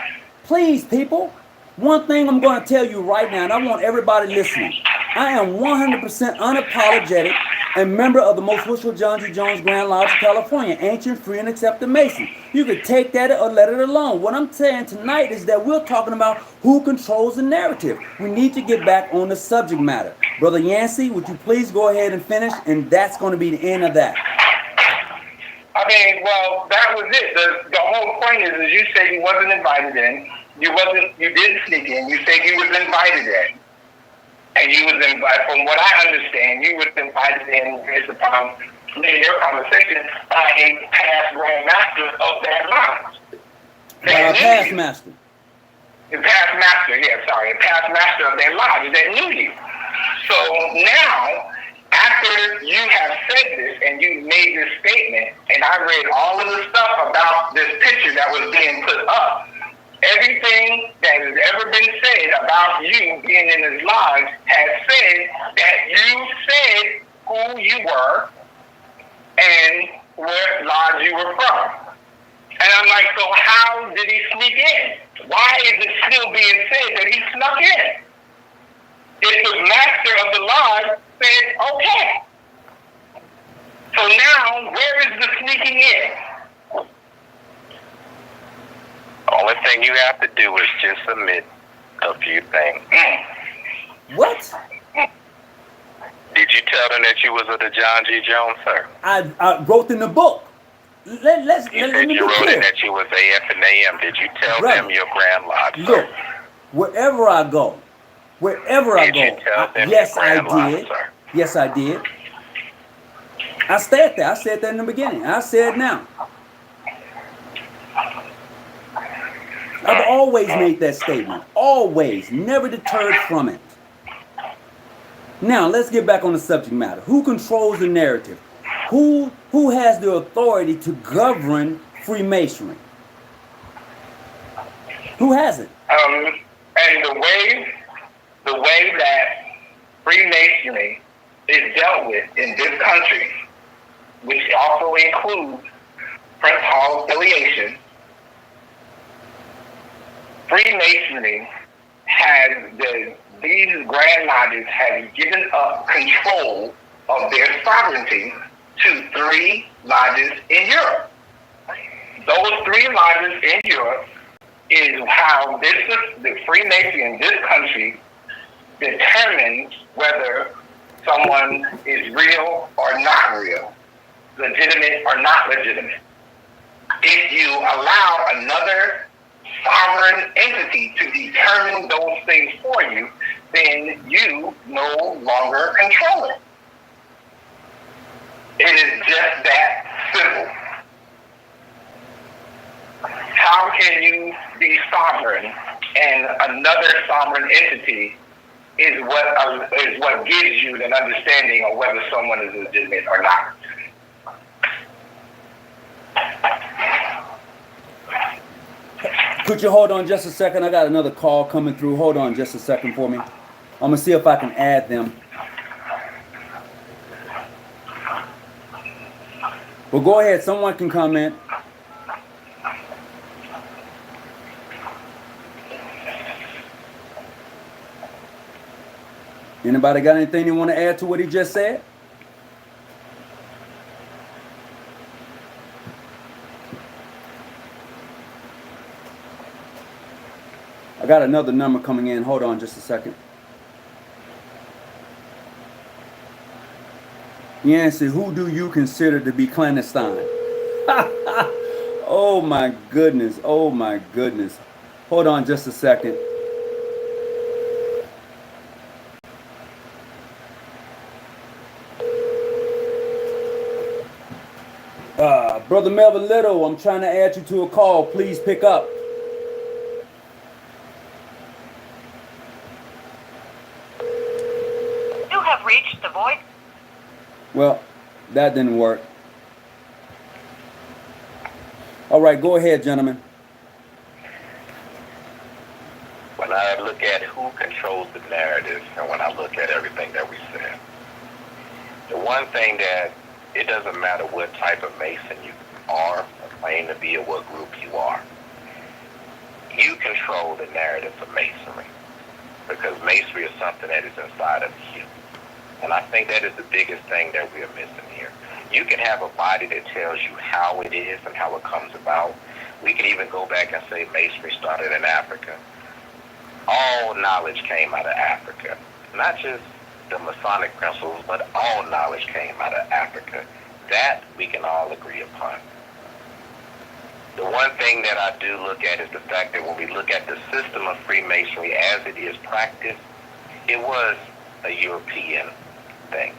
Please, people. One thing I'm going to tell you right now, and I want everybody listening. I am 100% unapologetic and member of the most wishful John G. Jones Grand Lodge of California, Ancient, Free, and Accepted Mason. You could take that or let it alone. What I'm saying tonight is that we're talking about who controls the narrative. We need to get back on the subject matter. Brother Yancey, would you please go ahead and finish? And that's going to be the end of that. I mean, well, that was it. The whole point is you said you wasn't invited in. You didn't sneak in. You said you was invited in. And you was invited, from what I understand, you was invited in based upon your conversation by a past Grand Master of that lodge. Past Master. The past master, a past master of that lodge that knew you. So now, after you have said this and you made this statement, and I read all of the stuff about this picture that was being put up, everything that has ever been said about you being in this lodge has said that you said who you were and what lodge you were from. And I'm like, so how did he sneak in? Why is it still being said that he snuck in? If the master of the lodge said, okay. So now, where is the sneaking in? The only thing you have to do is just submit a few things. What? Did you tell them that you was of the John G. Jones, sir? I wrote in the book. You said you wrote in that you was AF and AM. Did you tell them your Grand Lodge, sir? Look, wherever I go, Did you tell them yes, your I Grand Lodge, did. sir? Yes, I did. I said that. I said that in the beginning. I said now. I've always made that statement. Always. Never deterred from it. Now, let's get back on the subject matter. Who controls the narrative? Who has the authority to govern Freemasonry? Who has it? And the way that Freemasonry is dealt with in this country, which also includes Prince Hall Affiliation, Freemasonry has the these Grand Lodges have given up control of their sovereignty to 3 lodges in Europe. Those 3 lodges in Europe is how the Freemasonry in this country determines whether someone is real or not real, legitimate or not legitimate. If you allow another sovereign entity to determine those things for you, then you no longer control it. It is just that simple. How can you be sovereign and another sovereign entity is what gives you an understanding of whether someone is legitimate or not? Could you hold on just a second? I got another call coming through. Hold on just a second for me. I'm going to see if I can add them. Well, go ahead. Someone can comment. Anybody got anything they want to add to what he just said? I got another number coming in. Hold on just a second. Yancey, who do you consider to be clandestine? Oh my goodness. Oh my goodness. Hold on just a second. Brother Melvin Little, I'm trying to add you to a call. Please pick up. You have reached the voice. Well, that didn't work. All right, go ahead, gentlemen. When I look at who controls the narrative and when I look at everything that we said, the one thing that it doesn't matter what type of Mason you are or claim to be or what group you are. You control the narrative of Masonry because Masonry is something that is inside of you. And I think that is the biggest thing that we are missing here. You can have a body that tells you how it is and how it comes about. We can even go back and say Masonry started in Africa. All knowledge came out of Africa, not just the Masonic principles, but all knowledge came out of Africa. That we can all agree upon. The one thing that I do look at is the fact that when we look at the system of Freemasonry as it is practiced, it was a European thing.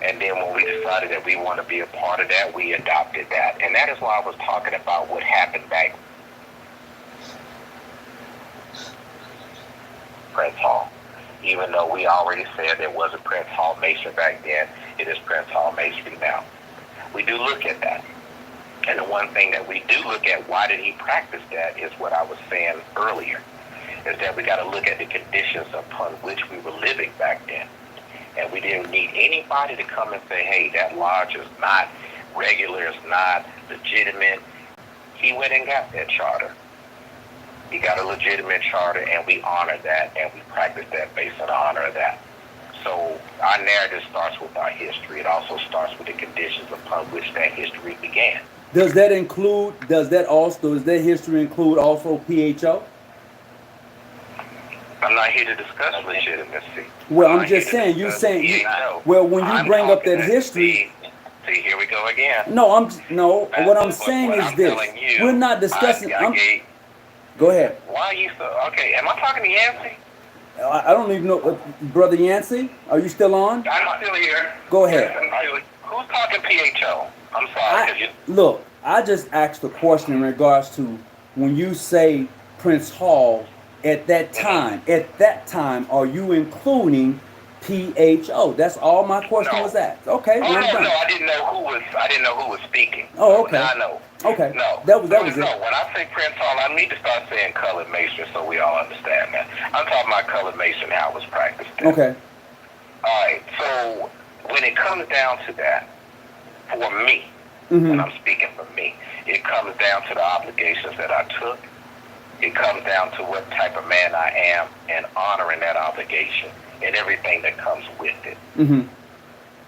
And then when we decided that we want to be a part of that, we adopted that. And that is why I was talking about what happened back Prince Hall. Even though we already said there was a Prince Hall Mason back then, it is Prince Hall Masonry now. We do look at that. And the one thing that we do look at, why did he practice that, is what I was saying earlier, is that we got to look at the conditions upon which we were living back then. And we didn't need anybody to come and say, hey, that lodge is not regular, it's not legitimate. He went and got that charter. He got a legitimate charter, and we honor that, and we practice that based on the honor of that. So our narrative starts with our history. It also starts with the conditions upon which that history began. Does that history include also PHO? I'm not here to discuss legitimacy. Well, I'm just saying, you saying, well, when you bring up that history. See, here we go again. No, what I'm saying is this. We're not discussing. Go ahead. Why are you so, okay, am I talking to Yancey? I don't even know. Brother Yancey, are you still on? I'm still here. Go ahead. Who's talking PHO? I'm sorry. Look, I just asked a question in regards to when you say Prince Hall, at that time, are you including PHO? That's all my question was asked. Okay. Oh, no, I didn't know who was speaking. Oh, okay. Now I know. Okay. No. That was it. No, when I say Prince Hall, I need to start saying colored masonry so we all understand that. I'm talking about colored masonry, how it was practiced. Okay. All right. So when it comes down to that, for me, Mm-hmm. and I'm speaking for me, it comes down to the obligations that I took It comes down to what type of man I am and honoring that obligation and everything that comes with it. Mm-hmm.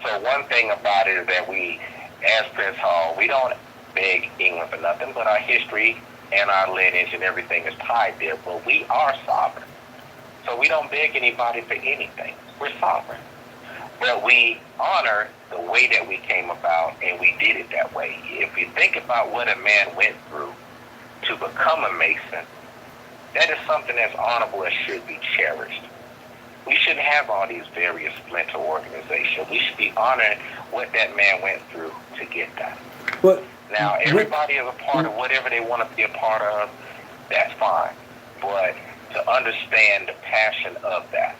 So one thing about it is that we, as Prince Hall, we don't beg England for nothing, but our history and our lineage and everything is tied there. But we are sovereign. So we don't beg anybody for anything. We're sovereign. But we honor the way that we came about, and we did it that way. If you think about what a man went through to become a Mason, that is something that's honorable and should be cherished. We shouldn't have all these various splinter organizations. We should be honoring what that man went through to get that. But now, everybody is a part of whatever they want to be a part of. That's fine. But to understand the passion of that.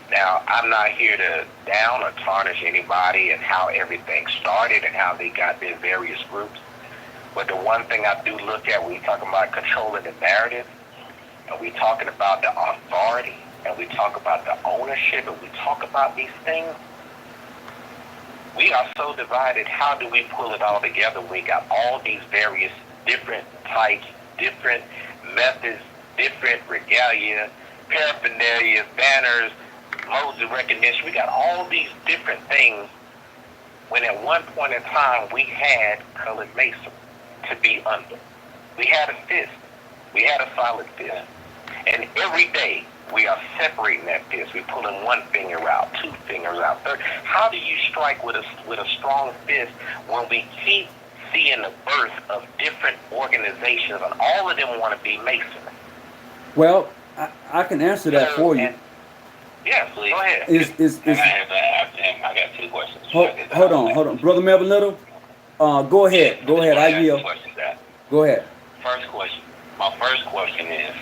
Now, I'm not here to down or tarnish anybody and how everything started and how they got their various groups. But the one thing I do look at when we talking about controlling the narrative, and we talking about the authority, and we talk about the ownership, and we talk about these things, we are so divided. How do we pull it all together? We got all these various different types, different methods, different regalia, paraphernalia, banners, modes of recognition. We got all these different things when at one point in time we had colored Mason to be under. We had a fist. We had a solid fist. And every day we are separating that fist. We're pulling one finger out, two fingers out, third. How do you strike with a strong fist when we keep seeing the birth of different organizations and all of them want to be Masonry? Well, I can answer that for you. Yes, go ahead. I got two questions. Hold on. Brother Melvin Little, go ahead. I yield. Go ahead. My first question is,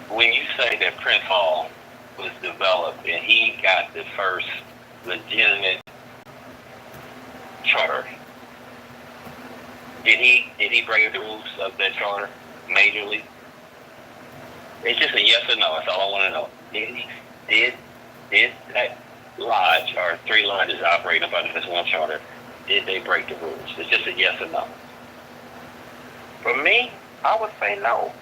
when you say that Prince Hall was developed and he got the first legitimate charter, did he break the rules of that charter majorly? It's just a yes or no. That's all I want to know. Did that lodge or three lodges operating under this one charter, did they break the rules? It's just a yes or no. For me, I would say no.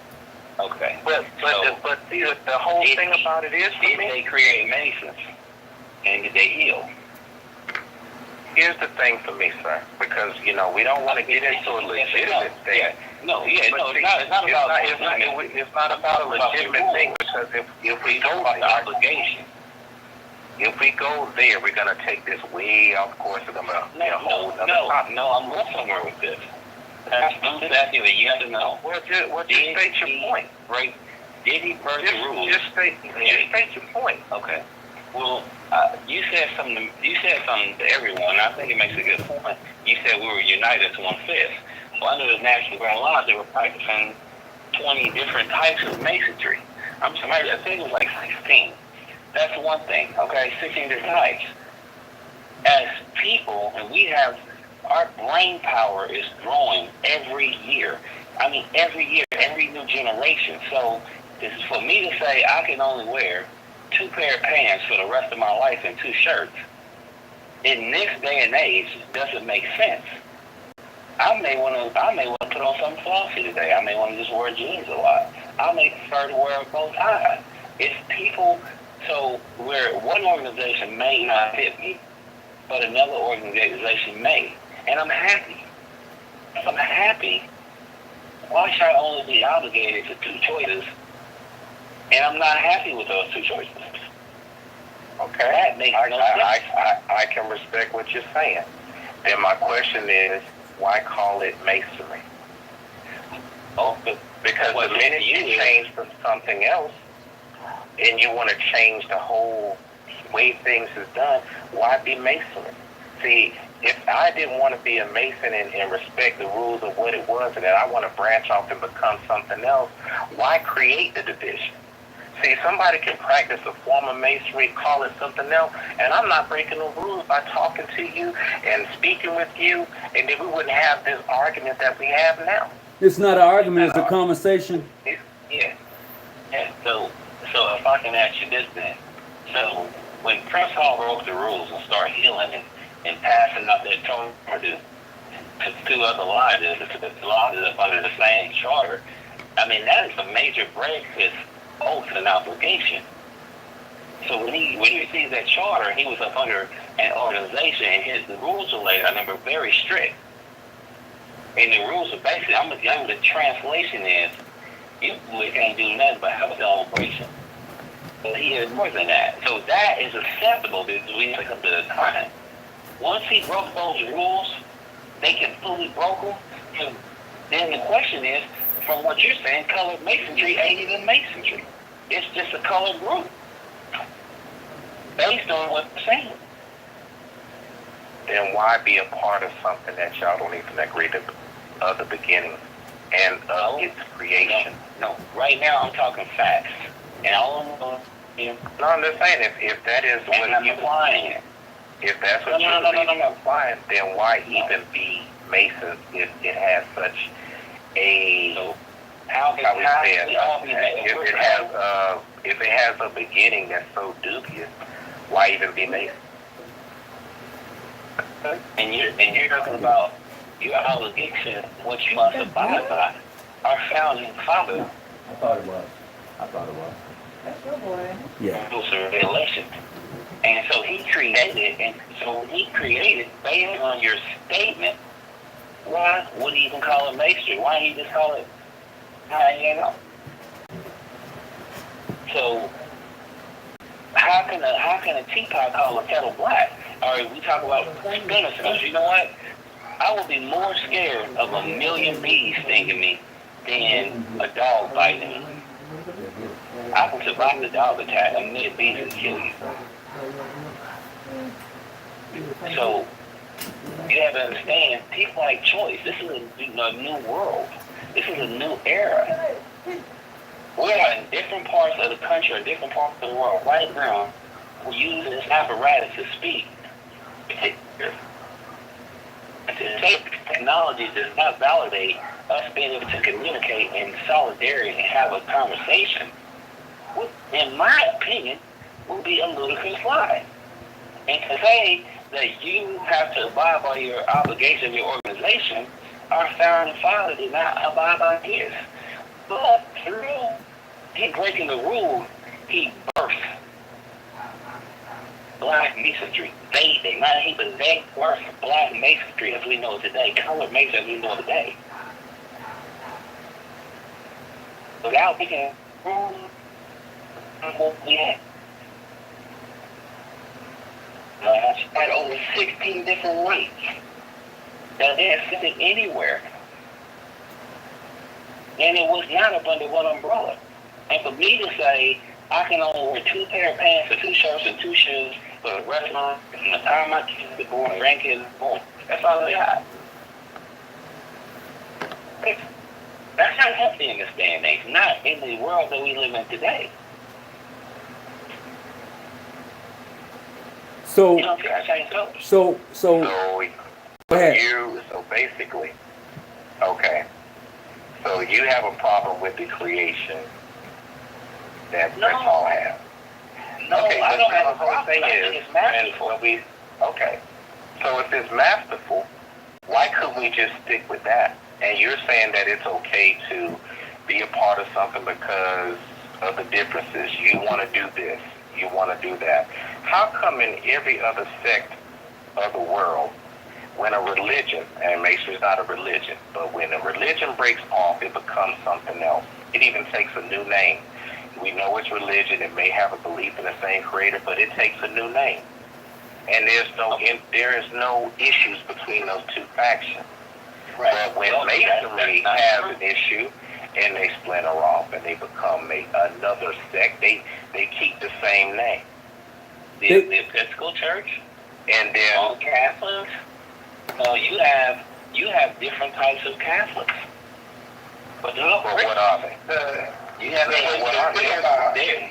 Okay. But the whole thing about it is, did they create Masons and did they heal? Here's the thing for me, sir, because we don't want to get into a legitimate thing. Yeah. It's not about a legitimate thing, because if we go by the obligation, if we go there, we're gonna take this way off course. We're gonna whole other topic. No, I'm going somewhere with this. I'm just asking you a yes or no. Well, just state your point. Right? Did he break the rules? Just state your point. Okay. Well, you said something to everyone. I think it makes a good point. You said we were united as one fist. Well, under the National Grand Lodge, they were practicing 20 different types of masonry. I think it was like 16. That's one thing, okay? 16 different types. As people, and our brain power is growing every year. I mean, every year, every new generation. So, this is for me to say I can only wear 2 pair of pants for the rest of my life and 2 shirts. In this day and age, doesn't make sense. I may want to put on something flossy today. I may want to just wear jeans a lot. I may prefer to wear a bow tie. It's people. So where one organization may not fit me, but another organization may, and I'm happy. If I'm happy, why should I only be obligated to 2 choices? And I'm not happy with those 2 choices. Okay, that makes no sense. I can respect what you're saying. Then my question is, why call it Masonry? Because the minute you change from something else, and you want to change the whole way things is done, why be Masonry? See, if I didn't want to be a Mason and respect the rules of what it was, and then I want to branch off and become something else, why create the division? See, somebody can practice a form of masonry, call it something else, and I'm not breaking the rules by talking to you and speaking with you, and then we wouldn't have this argument that we have now. It's not an argument, it's a conversation. Yeah. So if I can ask you this then. So when Prince Hall broke the rules and started healing and passing up that charter two other lodges, the lodges up under the same charter. I mean, that is a major break his oath and obligation. So when he received that charter, he was up under an organization, and the rules were laid out, and they were very strict. And the rules are basically, the translation is, you really can't do nothing but have a celebration. But he is more than that. So that is acceptable because we need to come to the time. Once he broke those rules, they completely broke them. So then the question is, from what you're saying, colored masonry ain't even masonry. It's just a colored group. Based on what they're saying. Then why be a part of something that y'all don't even agree to the beginning and its creation? No, right now I'm talking facts. And all I'm going to No, I'm just saying, if that is what I'm you applying it. if that's what you're applying, then why even be Masons if it has such a if it has a beginning that's so dubious, why even be Mason? And you're talking about your obligation, what you must abide by. Our founding father. I thought it was. That's your boy. Yeah. Rules of Revelation. And so he created, based on your statement, why would he even call it masonry? Why didn't he just call it, So how can a teapot call a kettle black? Or we talk about goodness knows, you know what? I will be more scared of a million bees stinging me than a dog biting me. I can survive the dog attack. A million bees will kill you. So you have to understand, people like choice. This is a new world. This is a new era. We are in different parts of the country, or different parts of the world right now. We use this apparatus to speak. Technology does not validate us being able to communicate in solidarity and have a conversation, which, in my opinion, would be a ludicrous lie. And to say that you have to abide by your obligation of your organization, our founding father did not abide by his. But through he breaking the rule, he birthed black masonry. They birthed black masonry as we know it today, colored masonry as we know it today. Without making rules, what we had. Had over 16 different rates that they had sent it anywhere. And it was not up under one umbrella. And for me to say, I can only wear 2 pair of pants or 2 shirts and 2 shoes for the restaurant from the time my kids are born, grandkids are born, that's all I got. That's not healthy in this day and age, not in the world that we live in today. So, You know, I change colors. so go ahead. So basically, okay. So you have a problem with the creation that Prince Hall has. No, Okay, I don't have a the whole problem. thing I think is, it's masterful. okay. So if it's masterful, why couldn't we just stick with that? And you're saying that it's okay to be a part of something because of the differences. You want to do this. You want to do that. How come in every other sect of the world, when a religion, and Masonry is not a religion, but when a religion breaks off, it becomes something else. It even takes a new name. We know it's religion. It may have a belief in the same creator, but it takes a new name. And there is no issues between those two factions. Right. But when Masonry has an issue and they splinter off and they become another sect, they keep the same name. The Episcopal Church And then all Catholics. No, you have different types of Catholics. But they're all what Christian. are they? You have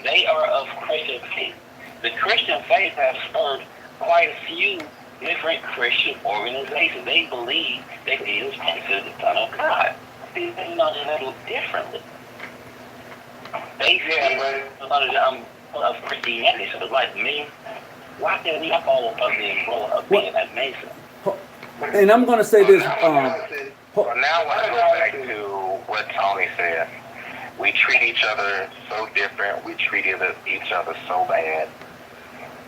they are of Christian faith. The Christian faith has spurred quite a few different Christian organizations. They believe that Jesus Christ is the Son of God. They know that a little differently. They say of Christianity, so it's like me. Why can't we fall under the umbrella of being a Mason? And I'm going to say this. Well, now I want to go back to what Tony said. We treat each other so different. We treat each other so bad.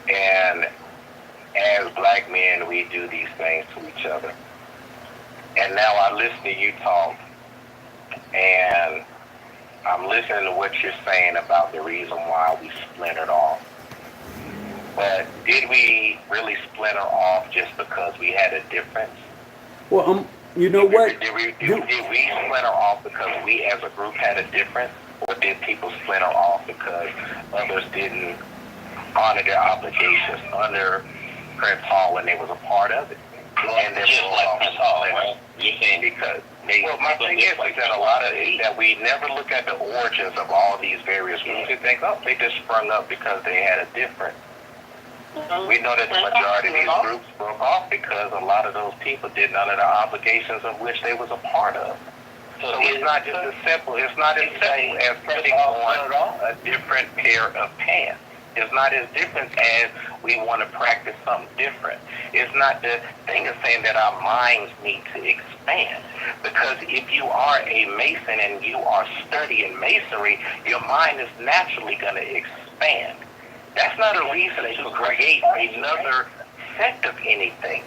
And as black men, we do these things to each other. And now I listen to you talk, and I'm listening to what you're saying about the reason why we splintered off. But did we really splinter off just because we had a difference? Well, you know what? Did we splinter off because we as a group had a difference? Or did people splinter off because others didn't honor their obligations under Prince Hall when they was a part of it? And they're just like Prince Hall, right? You're saying because well, my thing is that a lot of that we never look at the origins of all these various groups and think, oh, they just sprung up because they had a difference. We know that the majority of these groups broke off because a lot of those people didn't honor the obligations of which they was a part of. So it's not just as simple. It's not as simple as putting on a different pair of pants. It's not as different as we want to practice something different. It's not the thing of saying that our minds need to expand. Because if you are a Mason and you are studying Masonry, your mind is naturally going to expand. That's not a reason to create another sect of anything.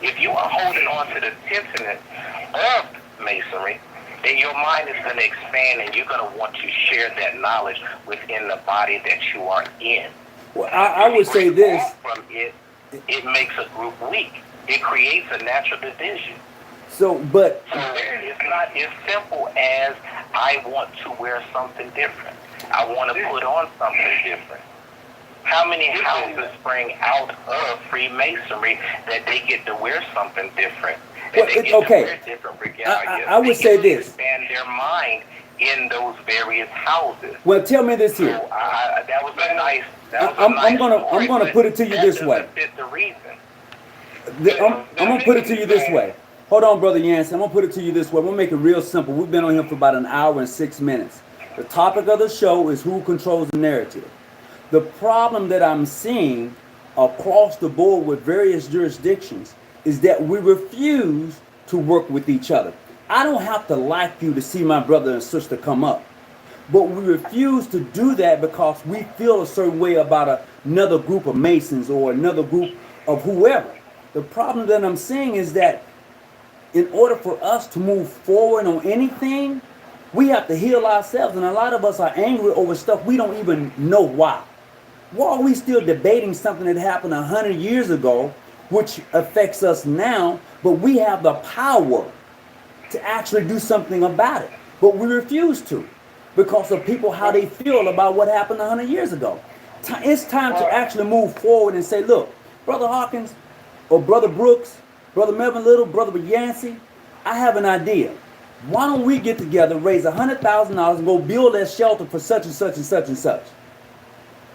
If you are holding on to the tenets of Masonry, then your mind is going to expand and you're going to want to share that knowledge within the body that you are in. Well, I would say this. From it makes a group weak. It creates a natural division. So It's not as simple as I want to wear something different. I want to put on something different. How many houses spring out of Freemasonry that they get to wear something different? Well, okay. I would say this. Expand their mind in those various houses. Well, tell me this here. So, that was a nice. I'm gonna put it to you this way. The reason. I'm gonna put it to you this way. Hold on, Brother Yohance. I'm gonna put it to you this way. I'm gonna make it real simple. We've been on here for about an hour and 6 minutes. The topic of the show is who controls the narrative. The problem that I'm seeing across the board with various jurisdictions is that we refuse to work with each other. I don't have to like you to see my brother and sister come up, but we refuse to do that because we feel a certain way about another group of Masons or another group of whoever. The problem that I'm seeing is that in order for us to move forward on anything, we have to heal ourselves, and a lot of us are angry over stuff we don't even know why. Why are we still debating something that happened 100 years ago, which affects us now, but we have the power to actually do something about it, but we refuse to because of people, how they feel about what happened 100 years ago. It's time to actually move forward and say, look, Brother Hawkins or Brother Brooks, Brother Melvin Little, Brother Yancey, I have an idea. Why don't we get together, raise $100,000 and go build that shelter for such and such and such and such?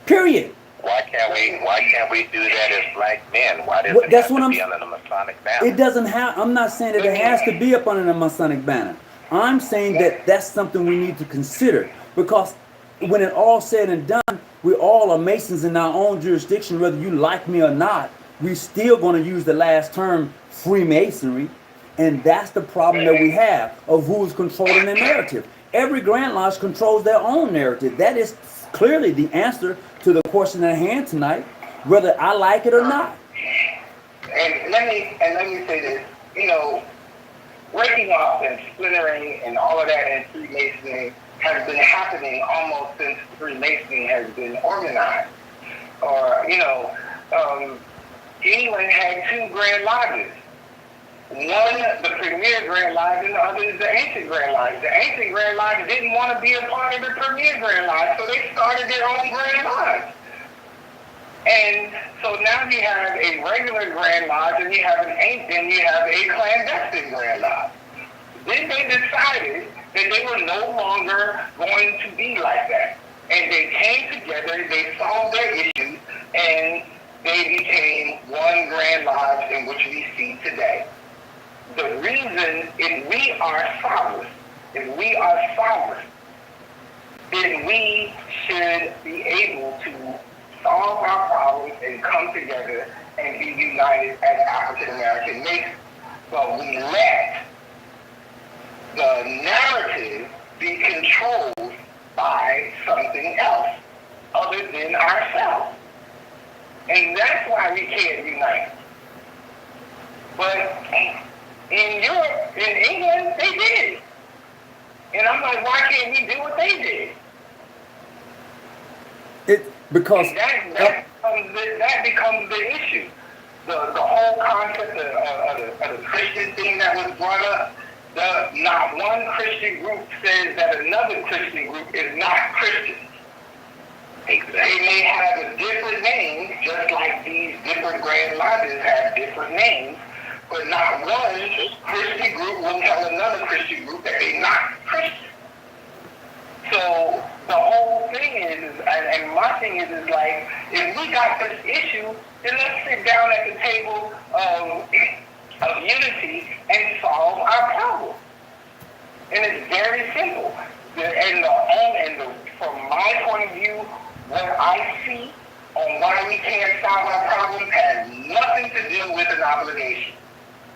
Period. Why can't we do that as black men? Why does it have to be under the Masonic banner? It doesn't have. I'm not saying that it has to be up under the Masonic banner. I'm saying that that's something we need to consider, because when it all said and done, we all are Masons in our own jurisdiction, whether you like me or not. We're still going to use the last term, Freemasonry, and that's the problem that we have of who's controlling the narrative. Every Grand Lodge controls their own narrative. That is clearly the answer to the question at hand tonight, whether I like it or not. And let me say this, breaking off and splintering and all of that in Freemasonry has been happening almost since Freemasonry has been organized. Or, England had two Grand Lodges. One, the Premier Grand Lodge, and the other is the Ancient Grand Lodge. The Ancient Grand Lodge didn't want to be a part of the Premier Grand Lodge, so they started their own Grand Lodge. And so now you have a regular Grand Lodge, and you have a clandestine Grand Lodge. Then they decided that they were no longer going to be like that. And they came together, they solved their issues, and they became one Grand Lodge in which we see today. The reason, if we are sovereign, then we should be able to solve our problems and come together and be united as African American nations. but we let the narrative be controlled by something else other than ourselves. And that's why we can't unite. But in Europe, in England, they did. And I'm like, why can't we do what they did? Because that becomes the issue. The whole concept of the Christian thing that was brought up, not one Christian group says that another Christian group is not Christian. Exactly. They may have a different name, just like these different Grand Lodges have different names, but not one Christian group will tell another Christian group that they're not Christian. So the whole thing is, and my thing is like, if we got this issue, then let's sit down at the table of unity and solve our problem. And it's very simple. From my point of view, what I see on why we can't solve our problems has nothing to do with an obligation.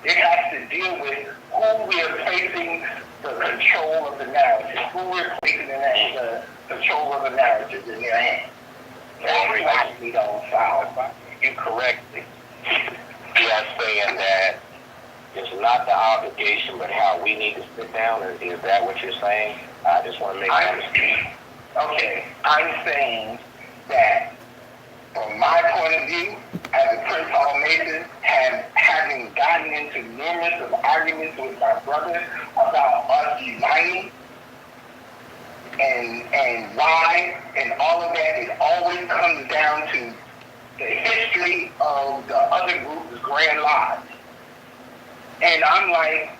It has to deal with who we are placing the control of the narrative, who we're placing the control of the narrative in their hands. That's why we don't solve. You correctly. You are saying that it's not the obligation, but how we need to sit down. Is that what you're saying? I just want to make sure I understand. Okay, I'm saying that from my point of view, as a Prince Hall Mason, having gotten into numerous of arguments with my brother about us uniting and why and all of that, it always comes down to the history of the other group's Grand Lodge. And I'm like,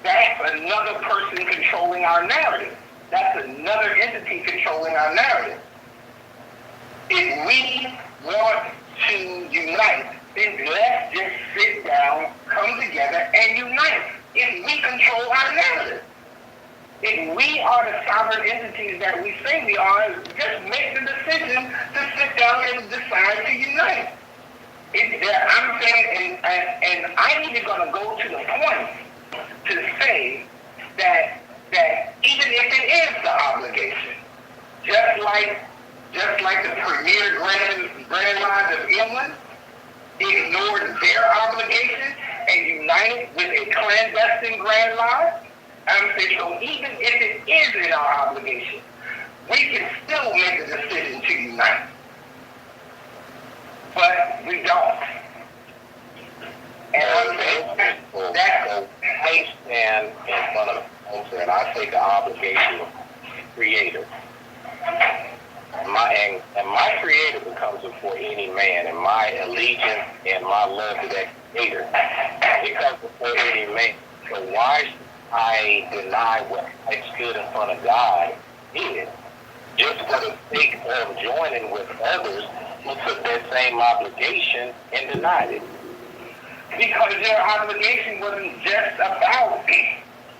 that's another person controlling our narrative. That's another entity controlling our narrative. If we want to unite, then let's just sit down, come together, and unite. If we control our narrative. If we are the sovereign entities that we say we are, just make the decision to sit down and decide to unite. I'm saying, and I'm even going to go to the point to say that even if it is the obligation, just like the premier Grand Lodge of England ignored their obligation and united with a clandestine Grand Lodge, I'm saying, so even if it is in our obligation, we can still make a decision to unite. But we don't. And I'm saying that's I stand in front of the altar and I take the obligation of Creator. My Creator becomes before any man, and my allegiance and my love to that Creator, it comes before any man. So why should I deny what I stood in front of God did? Just for the sake of joining with others who took that same obligation and denied it. Because your obligation wasn't just about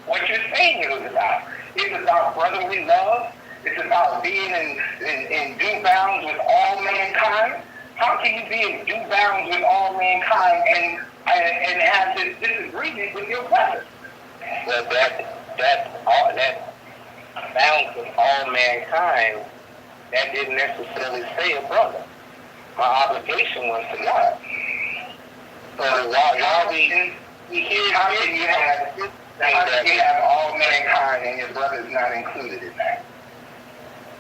what you're saying it was about. It's about brotherly love. It's about being in due bounds with all mankind. How can you be in due bounds with all mankind and have this disagreement with your brother? Well, that bounds with all mankind, that didn't necessarily say a brother. My obligation was to God. So while we hear how can you have all mankind and your brother's not included in that?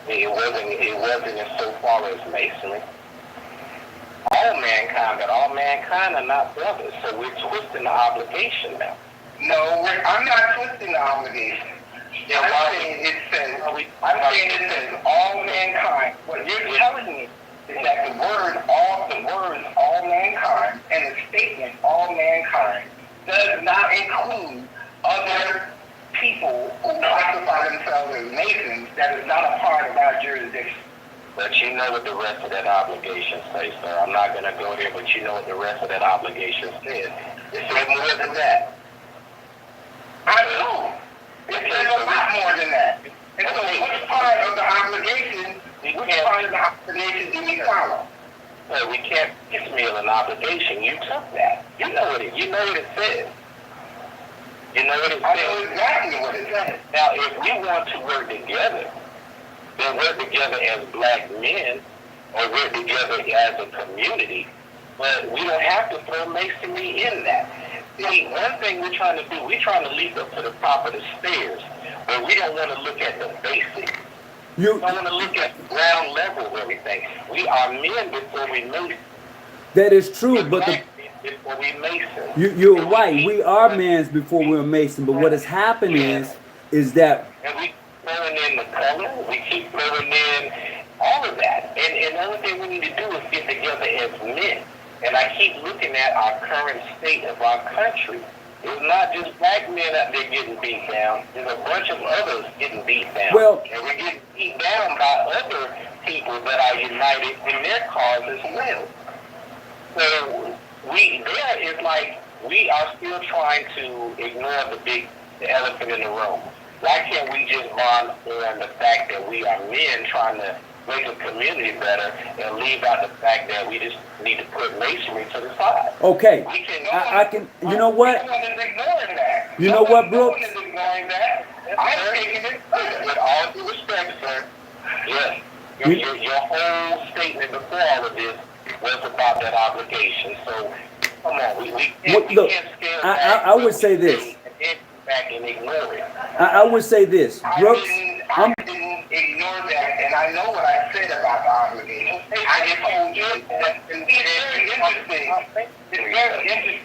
It wasn't in so far as Masonry. All mankind, but all mankind are not brothers, so we're twisting the obligation now. No, I'm not twisting the obligation. I'm saying it says all mankind. What you're telling me is that the words all mankind and the statement all mankind does not include other people who classify themselves as Masons that is not a part of our jurisdiction. But you know what the rest of that obligation says, sir. I'm not going to go there, but you know what the rest of that obligation says. It says more than that. I know. It says a lot more than that. And so which part of the obligation do we follow? Well, we can't piecemeal an obligation. You took that. You know what it says. You know what it I says? know exactly what it says. Now, if we want to work together, then work together as black men or work together as a community, but we don't have to throw masonry in that. See, one thing we're trying to do, we're trying to leap up to the top of the stairs, but we don't want to look at the basics. We don't want to look at ground level of everything. We are men before we mason. That is true, We're but black men before we mason. you're right. We are men before we're Mason. But what has happened is that And we keep throwing in the color, we keep throwing in all of that. And the only thing we need to do is get together as men. And I keep looking at our current state of our country. It's not just black men out there getting beat down. There's a bunch of others getting beat down. Well- and we're getting beat down by other people that are united in their cause as well. So there is like, we are still trying to ignore the elephant in the room. Why can't we just bond on the fact that we are men trying to make a community better and leave out the fact that we just need to put masonry to the side? okay, We can, I can. You know what? No one is ignoring that. You know what, No one Brooks? is ignoring that. I'm taking it further. With all due respect, sir, yes, your whole statement before all of this was about that obligation. So, come on, we Look, can't scale I back. would say this. And back and ignore it. I would say this, Brooks. I didn't ignore that, and I know what I said about the obligation. I just told you that it's very interesting. It's very interesting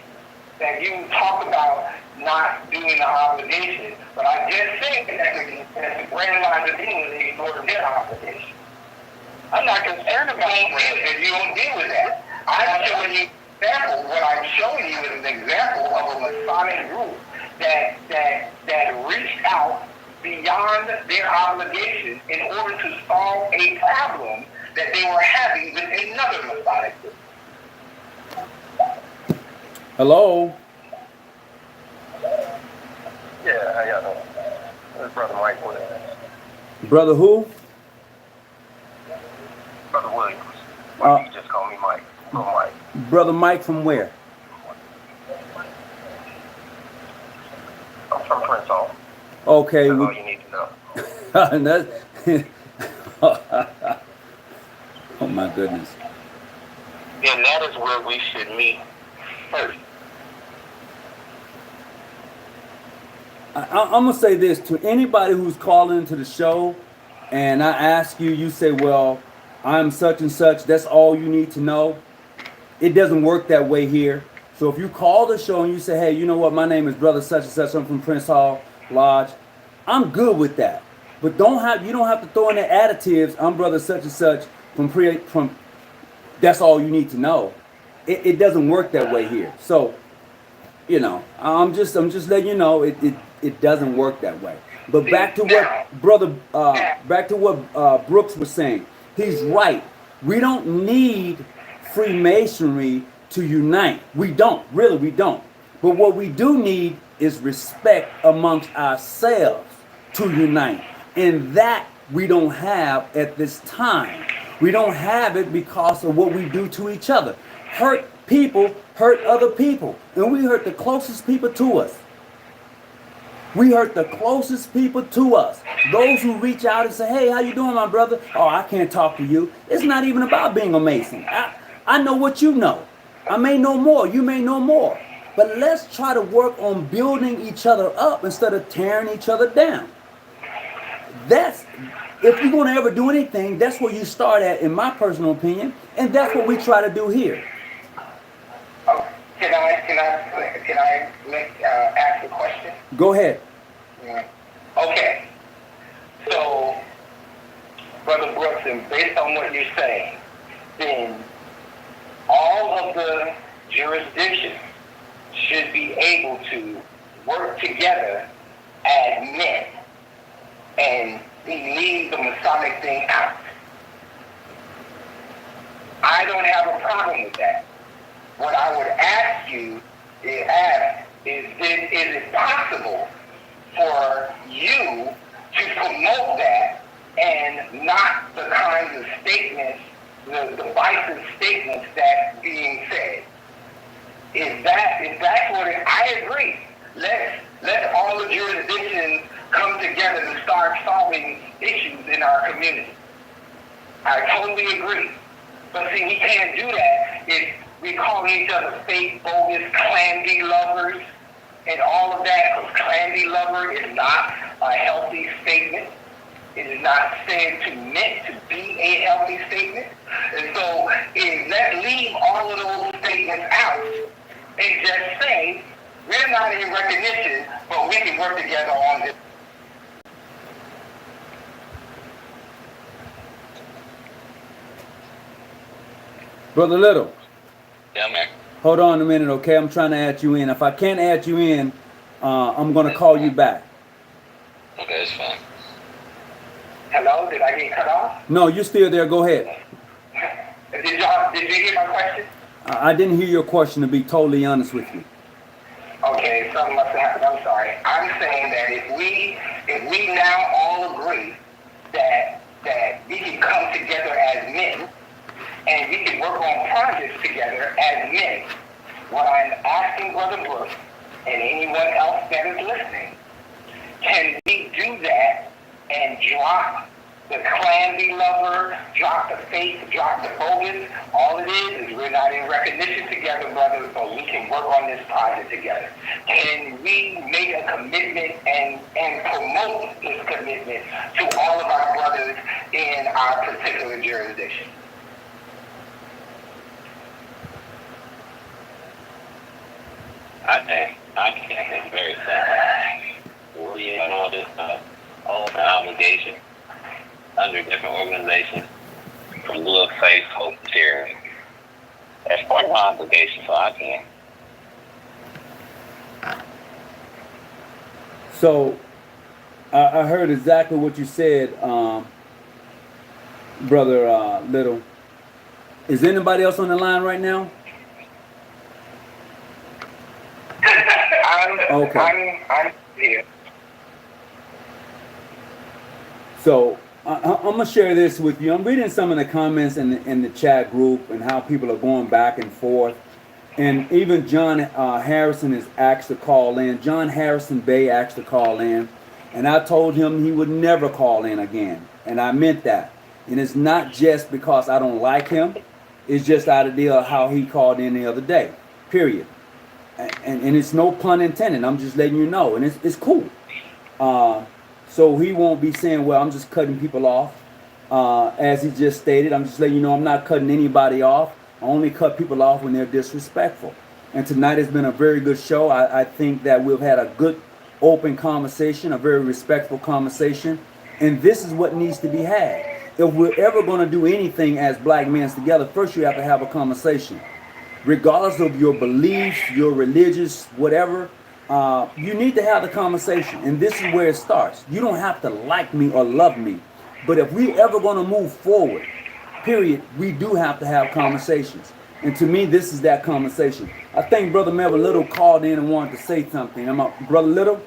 that you talk about not doing the obligation, but I just said that the grand line of being they ignore their obligation. I'm not concerned about it if you don't deal with that. I'm showing you example. What I'm showing you is an example of a Masonic group that reached out beyond their obligation in order to solve a problem that they were having with another Masonic group. Hello. Yeah, how y'all doing? This is Brother Mike Williams. Brother who? Brother Williams. You just call me Mike. Little Mike. Brother Mike from where? I'm from Prince Hall. Okay. That's all you need to know. Oh my goodness. And that is where we should meet first. I'm gonna say this to anybody who's calling into the show, and I ask you, you say, "Well, I'm such and such. That's all you need to know." It doesn't work that way here. So if you call the show and you say, "Hey, you know what? My name is Brother such and such. I'm from Prince Hall Lodge," I'm good with that. But you don't have to throw in the additives. I'm Brother such and such from. That's all you need to know. It doesn't work that way here. So, you know, I'm just letting you know it doesn't work that way. But back to what Brooks was saying. He's right. We don't need Freemasonry to unite. We don't. But what we do need is respect amongst ourselves to unite. And that we don't have at this time. We don't have it because of what we do to each other. Hurt people hurt other people. And we hurt the closest people to us. We hurt the closest people to us. Those who reach out and say, "Hey, how you doing, my brother?" "Oh, I can't talk to you." It's not even about being a Mason. I know what you know. I may know more. You may know more. But let's try to work on building each other up instead of tearing each other down. If you're going to ever do anything, that's where you start at, in my personal opinion. And that's what we try to do here. Can I ask a question? Go ahead. Okay. So, Brother Brooks, and based on what you're saying, then all of the jurisdictions should be able to work together as men and leave the Masonic thing out. I don't have a problem with that. What I would ask you is it possible for you to promote that and not the kinds of statements, the divisive statements that's being said? If that's what I agree. let all the jurisdictions come together to start solving issues in our community. I totally agree. But see, we can't do that if we call each other fake, bogus, clandy lovers and all of that, because clandy lover is not a healthy statement. It is not said to meant to be a healthy statement. And so let's leave all of those statements out and just say, we're not in recognition, but we can work together on this. Brother Little. Yeah, man. Hold on a minute, okay? I'm trying to add you in. If I can't add you in, I'm going to call you back. Okay, it's fine. Hello, did I get cut off? No, you're still there. Go ahead. Did you hear my question? I didn't hear your question, to be totally honest with you. Okay, something must have happened. I'm sorry. I'm saying that if we now all agree that we can come together as men and we can work on projects together as men, what I'm asking Brother Brooks and anyone else that is listening, can we do that and drop the clandy lover, drop the fake, drop the bogus? All it is we're not in recognition together, brothers, but we can work on this project together. Can we make a commitment and promote this commitment to all of our brothers in our particular jurisdiction? I think it's very simple. We have all this open obligation under different organizations from Good Faith, Hope, and Charity. That's part of my obligation, so I can. So, I heard exactly what you said, Brother Little. Is anybody else on the line right now? I'm here. So I'm gonna share this with you. I'm reading some of the comments in the chat group and how people are going back and forth, and even John Harrison is asked to call in. John Harrison Bay asked to call in, and I told him he would never call in again, and I meant that. And it's not just because I don't like him; it's just out of deal how he called in the other day. Period. And it's no pun intended. I'm just letting you know, and it's cool. So he won't be saying, well, I'm just cutting people off. As he just stated, I'm just letting you know I'm not cutting anybody off. I only cut people off when they're disrespectful. And tonight has been a very good show. I think that we've had a good open conversation, a very respectful conversation. And this is what needs to be had. If we're ever going to do anything as black men together, first you have to have a conversation. Regardless of your beliefs, your religious, whatever, you need to have the conversation. And this is where it starts. You don't have to like me or love me. But if we ever going to move forward, period, we do have to have conversations. And to me, this is that conversation. I think Brother Melvin Little called in and wanted to say something. Brother Little?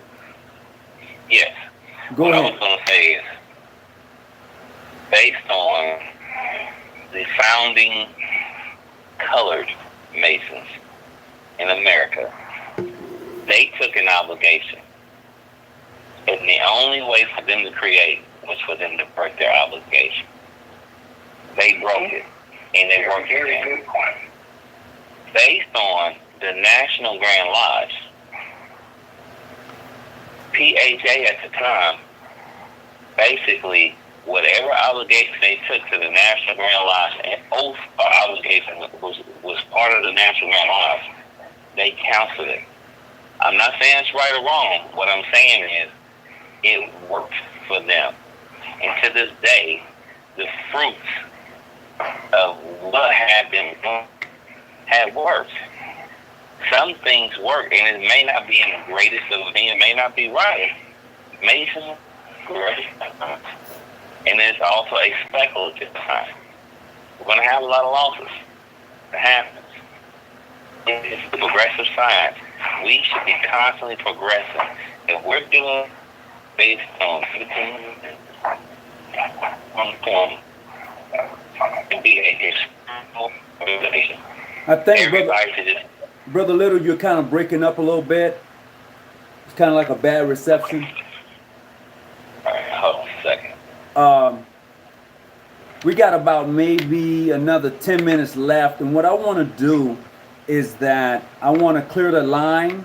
Yes. Go what ahead. I was going to say is, based on the founding colored Masons in America, they took an obligation. And the only way for them to create was for them to break their obligation. They broke it. And they worked it in. Based on the National Grand Lodge, PHA at the time, basically, whatever obligation they took to the National Grand Lodge, and oath or obligation was part of the National Grand Lodge, they counseled it. I'm not saying it's right or wrong. What I'm saying is it worked for them. And to this day, the fruits of what had been done had worked. Some things work, and it may not be in the greatest of opinion, it may not be right. Mason, great. And it's also a speculative time. We're going to have a lot of losses. It happens. It's the progressive science. We should be constantly progressing. If we're doing based on 15 on point, it be a spiritual revelation. I think, Everybody should just. Brother Little, you're kind of breaking up a little bit. It's kind of like a bad reception. All right, hold on a second. We got about maybe another 10 minutes left, and what I want to do is that I want to clear the line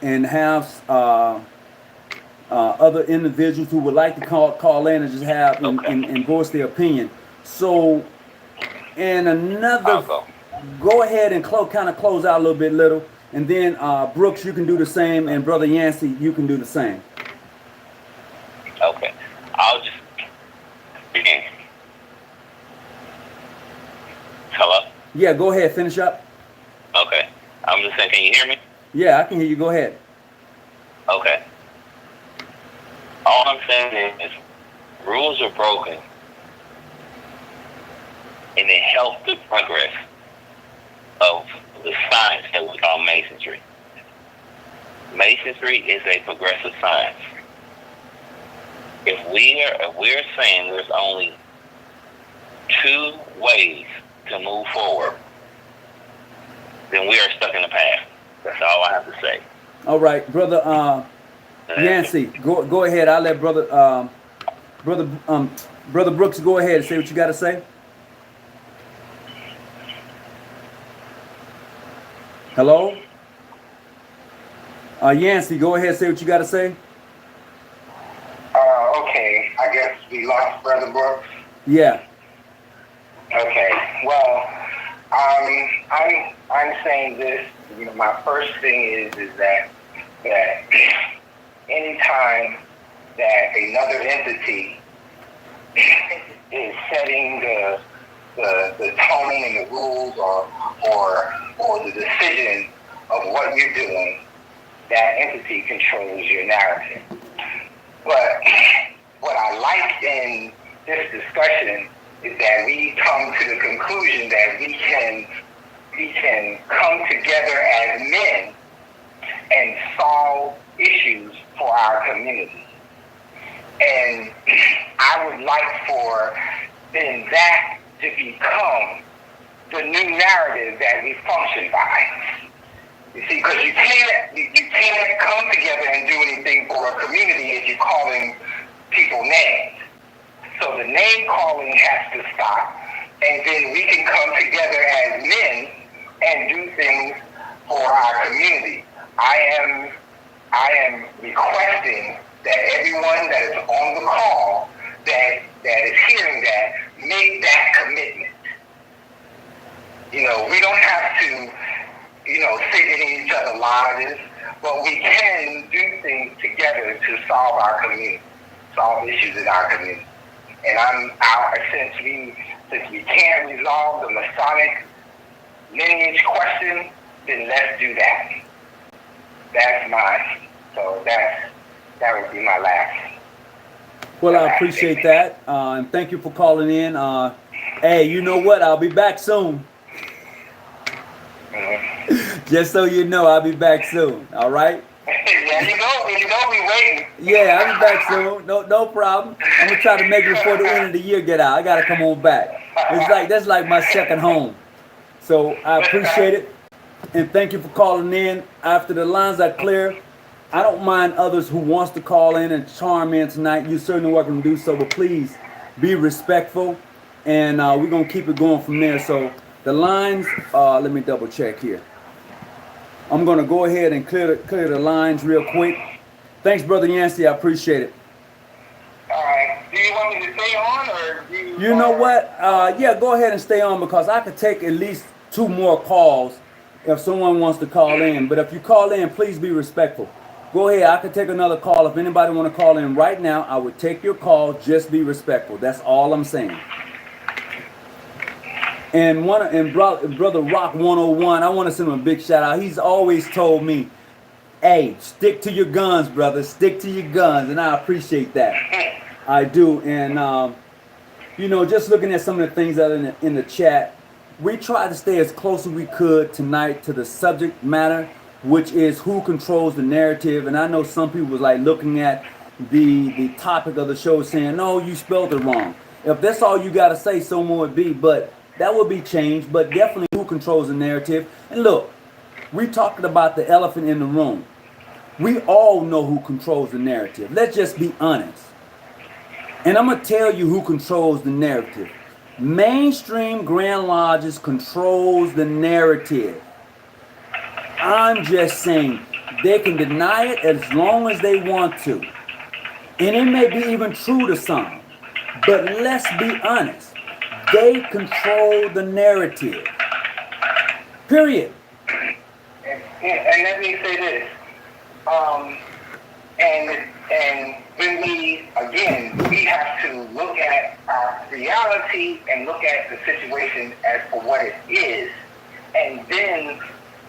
and have other individuals who would like to call in and just have and voice their opinion. So, and another, go ahead and kind of close out a little, and then Brooks, you can do the same, and Brother Yancey, you can do the same. Okay, I'll just begin. Hello? Yeah, go ahead, finish up. Okay, I'm just saying, can you hear me? Yeah, I can hear you. Go ahead. Okay. All I'm saying is rules are broken, and it helps the progress of the science that we call Masonry. Masonry is a progressive science. If we're saying there's only two ways to move forward, then we are stuck in the past. That's all I have to say. All right, Brother Yancey, go ahead. I'll let Brother Brooks go ahead and say what you got to say. Hello? Yancey, go ahead and say what you got to say. Okay, I guess we lost Brother Brooks. Yeah. Okay, well, I'm saying this. You know, my first thing is that anytime that another entity is setting the tone and the rules or the decision of what you're doing, that entity controls your narrative. But what I like in this discussion is that we come to the conclusion that we can come together as men and solve issues for our community. And I would like for then that to become the new narrative that we function by. You see, because you can't come together and do anything for a community if you're calling people names. So the name calling has to stop, and then we can come together as men and do things for our community. I am requesting that everyone that is on the call that is hearing that make that commitment. You know, we don't have to, sit in each other's lives, but we can do things together to solve our community, solve issues in our community. And since we can't resolve the Masonic lineage question, then let's do that. That's mine. So that would be my last. Well, I appreciate that, and thank you for calling in. Hey, you know what? I'll be back soon. Mm-hmm. Just so you know, I'll be back soon. All right? Yeah, you know, we waiting. Yeah, I'll be back soon. No problem. I'm gonna try to make it before the end of the year get out. I gotta come on back. That's like my second home. So I appreciate it, and thank you for calling in. After the lines are clear, I don't mind others who wants to call in and charm in tonight. You're certainly welcome to do so, but please be respectful, and we're gonna keep it going from there. So the lines, let me double check here. I'm gonna go ahead and clear the lines real quick. Thanks, Brother Yancey. I appreciate it. All right. Do you want me to stay on, or do you know what? Yeah, go ahead and stay on, because I could take at least 2 more calls if someone wants to call in. But if you call in, please be respectful. Go ahead. I could take another call. If anybody want to call in right now, I would take your call. Just be respectful. That's all I'm saying. And Brother Rock 101, I want to send him a big shout out. He's always told me, hey, stick to your guns, brother. Stick to your guns. And I appreciate that. I do. And, just looking at some of the things that are in the chat, we tried to stay as close as we could tonight to the subject matter, which is who controls the narrative. And I know some people was like looking at the topic of the show saying, no, you spelled it wrong. If that's all you got to say, so more would be. But that will be changed, but definitely who controls the narrative. And look, we talked about the elephant in the room. We all know who controls the narrative. Let's just be honest. And I'm going to tell you who controls the narrative. Mainstream Grand Lodges controls the narrative. I'm just saying they can deny it as long as they want to. And it may be even true to some. But let's be honest. They control the narrative. Period. And let me say this. And when we have to look at our reality and look at the situation as for what it is, and then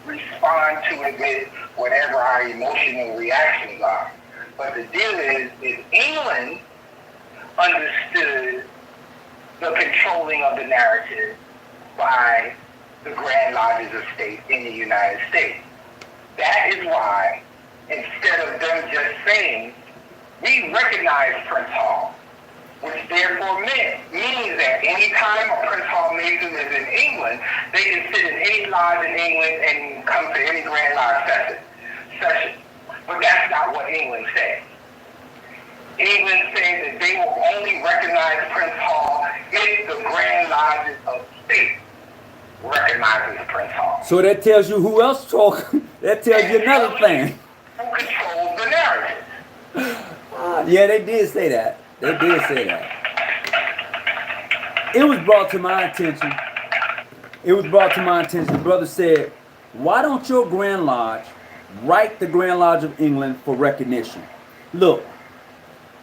respond to it with whatever our emotional reactions are. But the deal is England understood the controlling of the narrative by the Grand Lodges of State in the United States. That is why, instead of them just saying, we recognize Prince Hall, which therefore means that any time a Prince Hall Mason is in England, they can sit in any lodge in England and come to any Grand Lodge session. But that's not what England said. England said that they will only recognize Prince Hall if the Grand Lodges of State recognizes Prince Hall. So that tells you who else talk. That tells you another thing. Who controls the narrative? Yeah, they did say that. They did say that. It was brought to my attention. The brother said, why don't your Grand Lodge write the Grand Lodge of England for recognition? Look,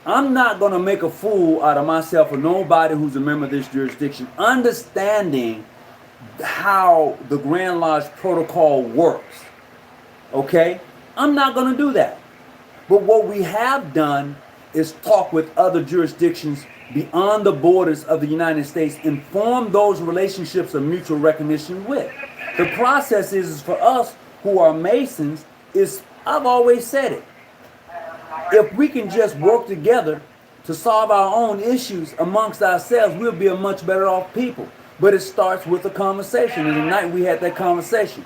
I'm not going to make a fool out of myself or nobody who's a member of this jurisdiction, understanding how the Grand Lodge protocol works. Okay? I'm not going to do that. But what we have done is talk with other jurisdictions beyond the borders of the United States and form those relationships of mutual recognition with. The process is for us who are Masons is, I've always said it, if we can just work together to solve our own issues amongst ourselves, we'll be a much better off people. But it starts with a conversation, and tonight we had that conversation.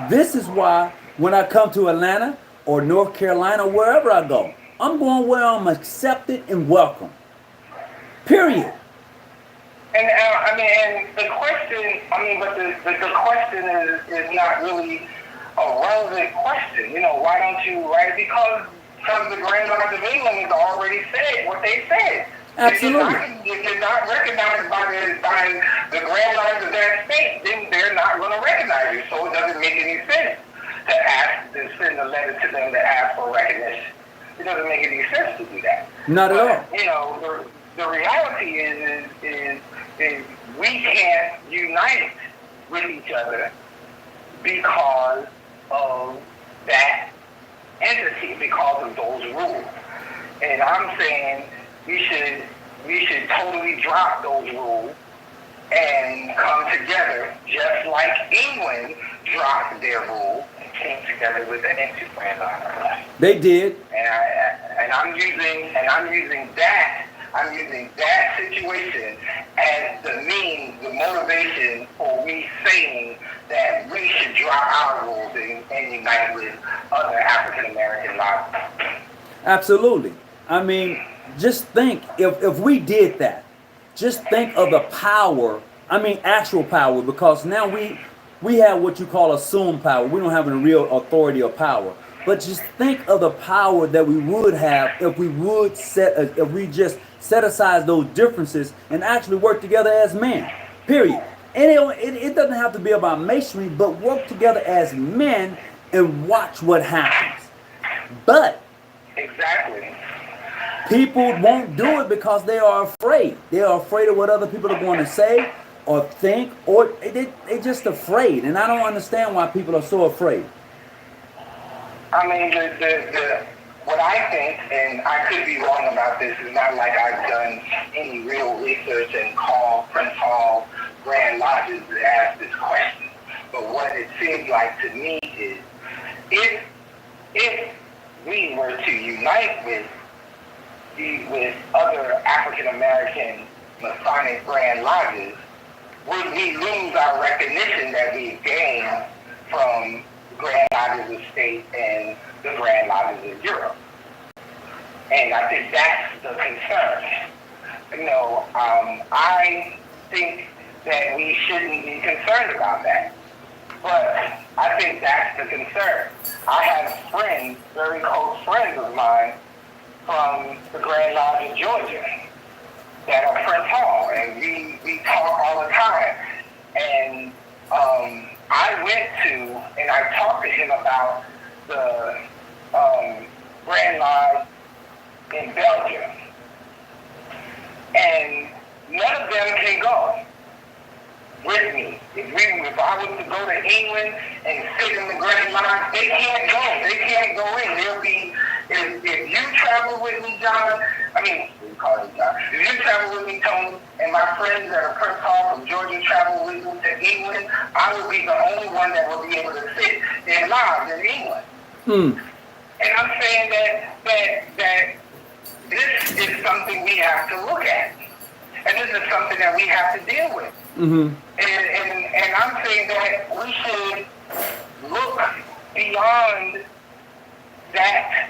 This is why when I come to Atlanta or North Carolina, wherever I go, I'm going where I'm accepted and welcome. Period. And the question, but the question is not really a relevant question. Why don't you, right? Because the Grand Lodge of England has already said what they said. Absolutely. If you're not recognized by the Grand Lodge of that state, then they're not going to recognize you. So it doesn't make any sense to send a letter to them to ask for recognition. It doesn't make any sense to do that. Not at all. The reality is we can't unite with each other because of that entity, because of those rules. And I'm saying we should totally drop those rules and come together, just like England dropped their rules and came together with the Institute Grand Lodge. They did. And I'm using that situation as the means, the motivation for me saying that we should drop our rules and unite with other African American lodges. Absolutely. I mean, just think, if we did that, just think of the power, actual power, because now we have what you call assumed power. We don't have any real authority or power. But just think of the power that we would have if we just set aside those differences and actually work together as men. Period. And it doesn't have to be about masonry, but work together as men and watch what happens. But exactly, people won't do it because they are afraid. They are afraid of what other people are going to say or think, or they're just afraid. And I don't understand why people are so afraid. What I think, and I could be wrong about this, is not like I've done any real research and called Prince Hall Grand Lodges to ask this question. But what it seems like to me is, if we were to unite with other African American Masonic Grand Lodges, would we lose our recognition that we've gained from Grand Lodges of State and the Grand Lodges of Europe. And I think that's the concern. You know, I think that we shouldn't be concerned about that. But I think that's the concern. I have friends, very close friends of mine, from the Grand Lodge of Georgia that are Prince Hall, and we talk all the time. And I went to, and I talked to him about the Grand Lodge in Belgium. And none of them can go with me. If I was to go to England and sit in the Grand Lodge, they can't go. They can't go in. They'll be, if you travel with me, John, we call him John. If you travel with me, Tony, and my friends that are Prince Hall from Georgia travel with me to England, I will be the only one that will be able to sit in lodge in England. And I'm saying that this is something we have to look at. And this is something that we have to deal with. And I'm saying that we should look beyond that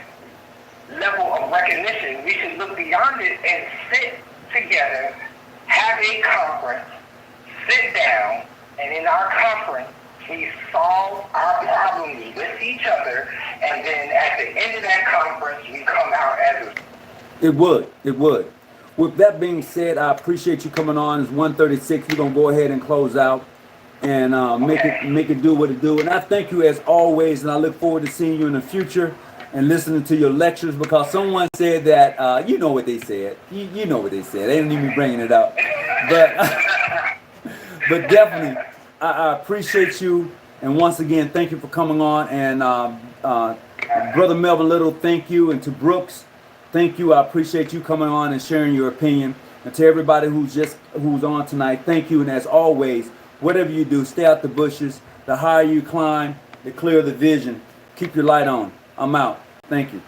level of recognition. We should look beyond it and sit together, have a conference, sit down, and in our conference, we solve our problems with each other, and then at the end of that conference, we come out as a... It would. With that being said, I appreciate you coming on. It's 1:36. We're gonna go ahead and close out and make it do what it do. And I thank you as always, and I look forward to seeing you in the future and listening to your lectures, because someone said that you know what they said. You know what they said. They didn't even bringing it up, but definitely I appreciate you. And once again, thank you for coming on. And Brother Melvin Little, thank you, and to Brooks. Thank you. I appreciate you coming on and sharing your opinion. And to everybody who's on tonight, thank you. And as always, whatever you do, stay out the bushes. The higher you climb, the clearer the vision. Keep your light on. I'm out. Thank you.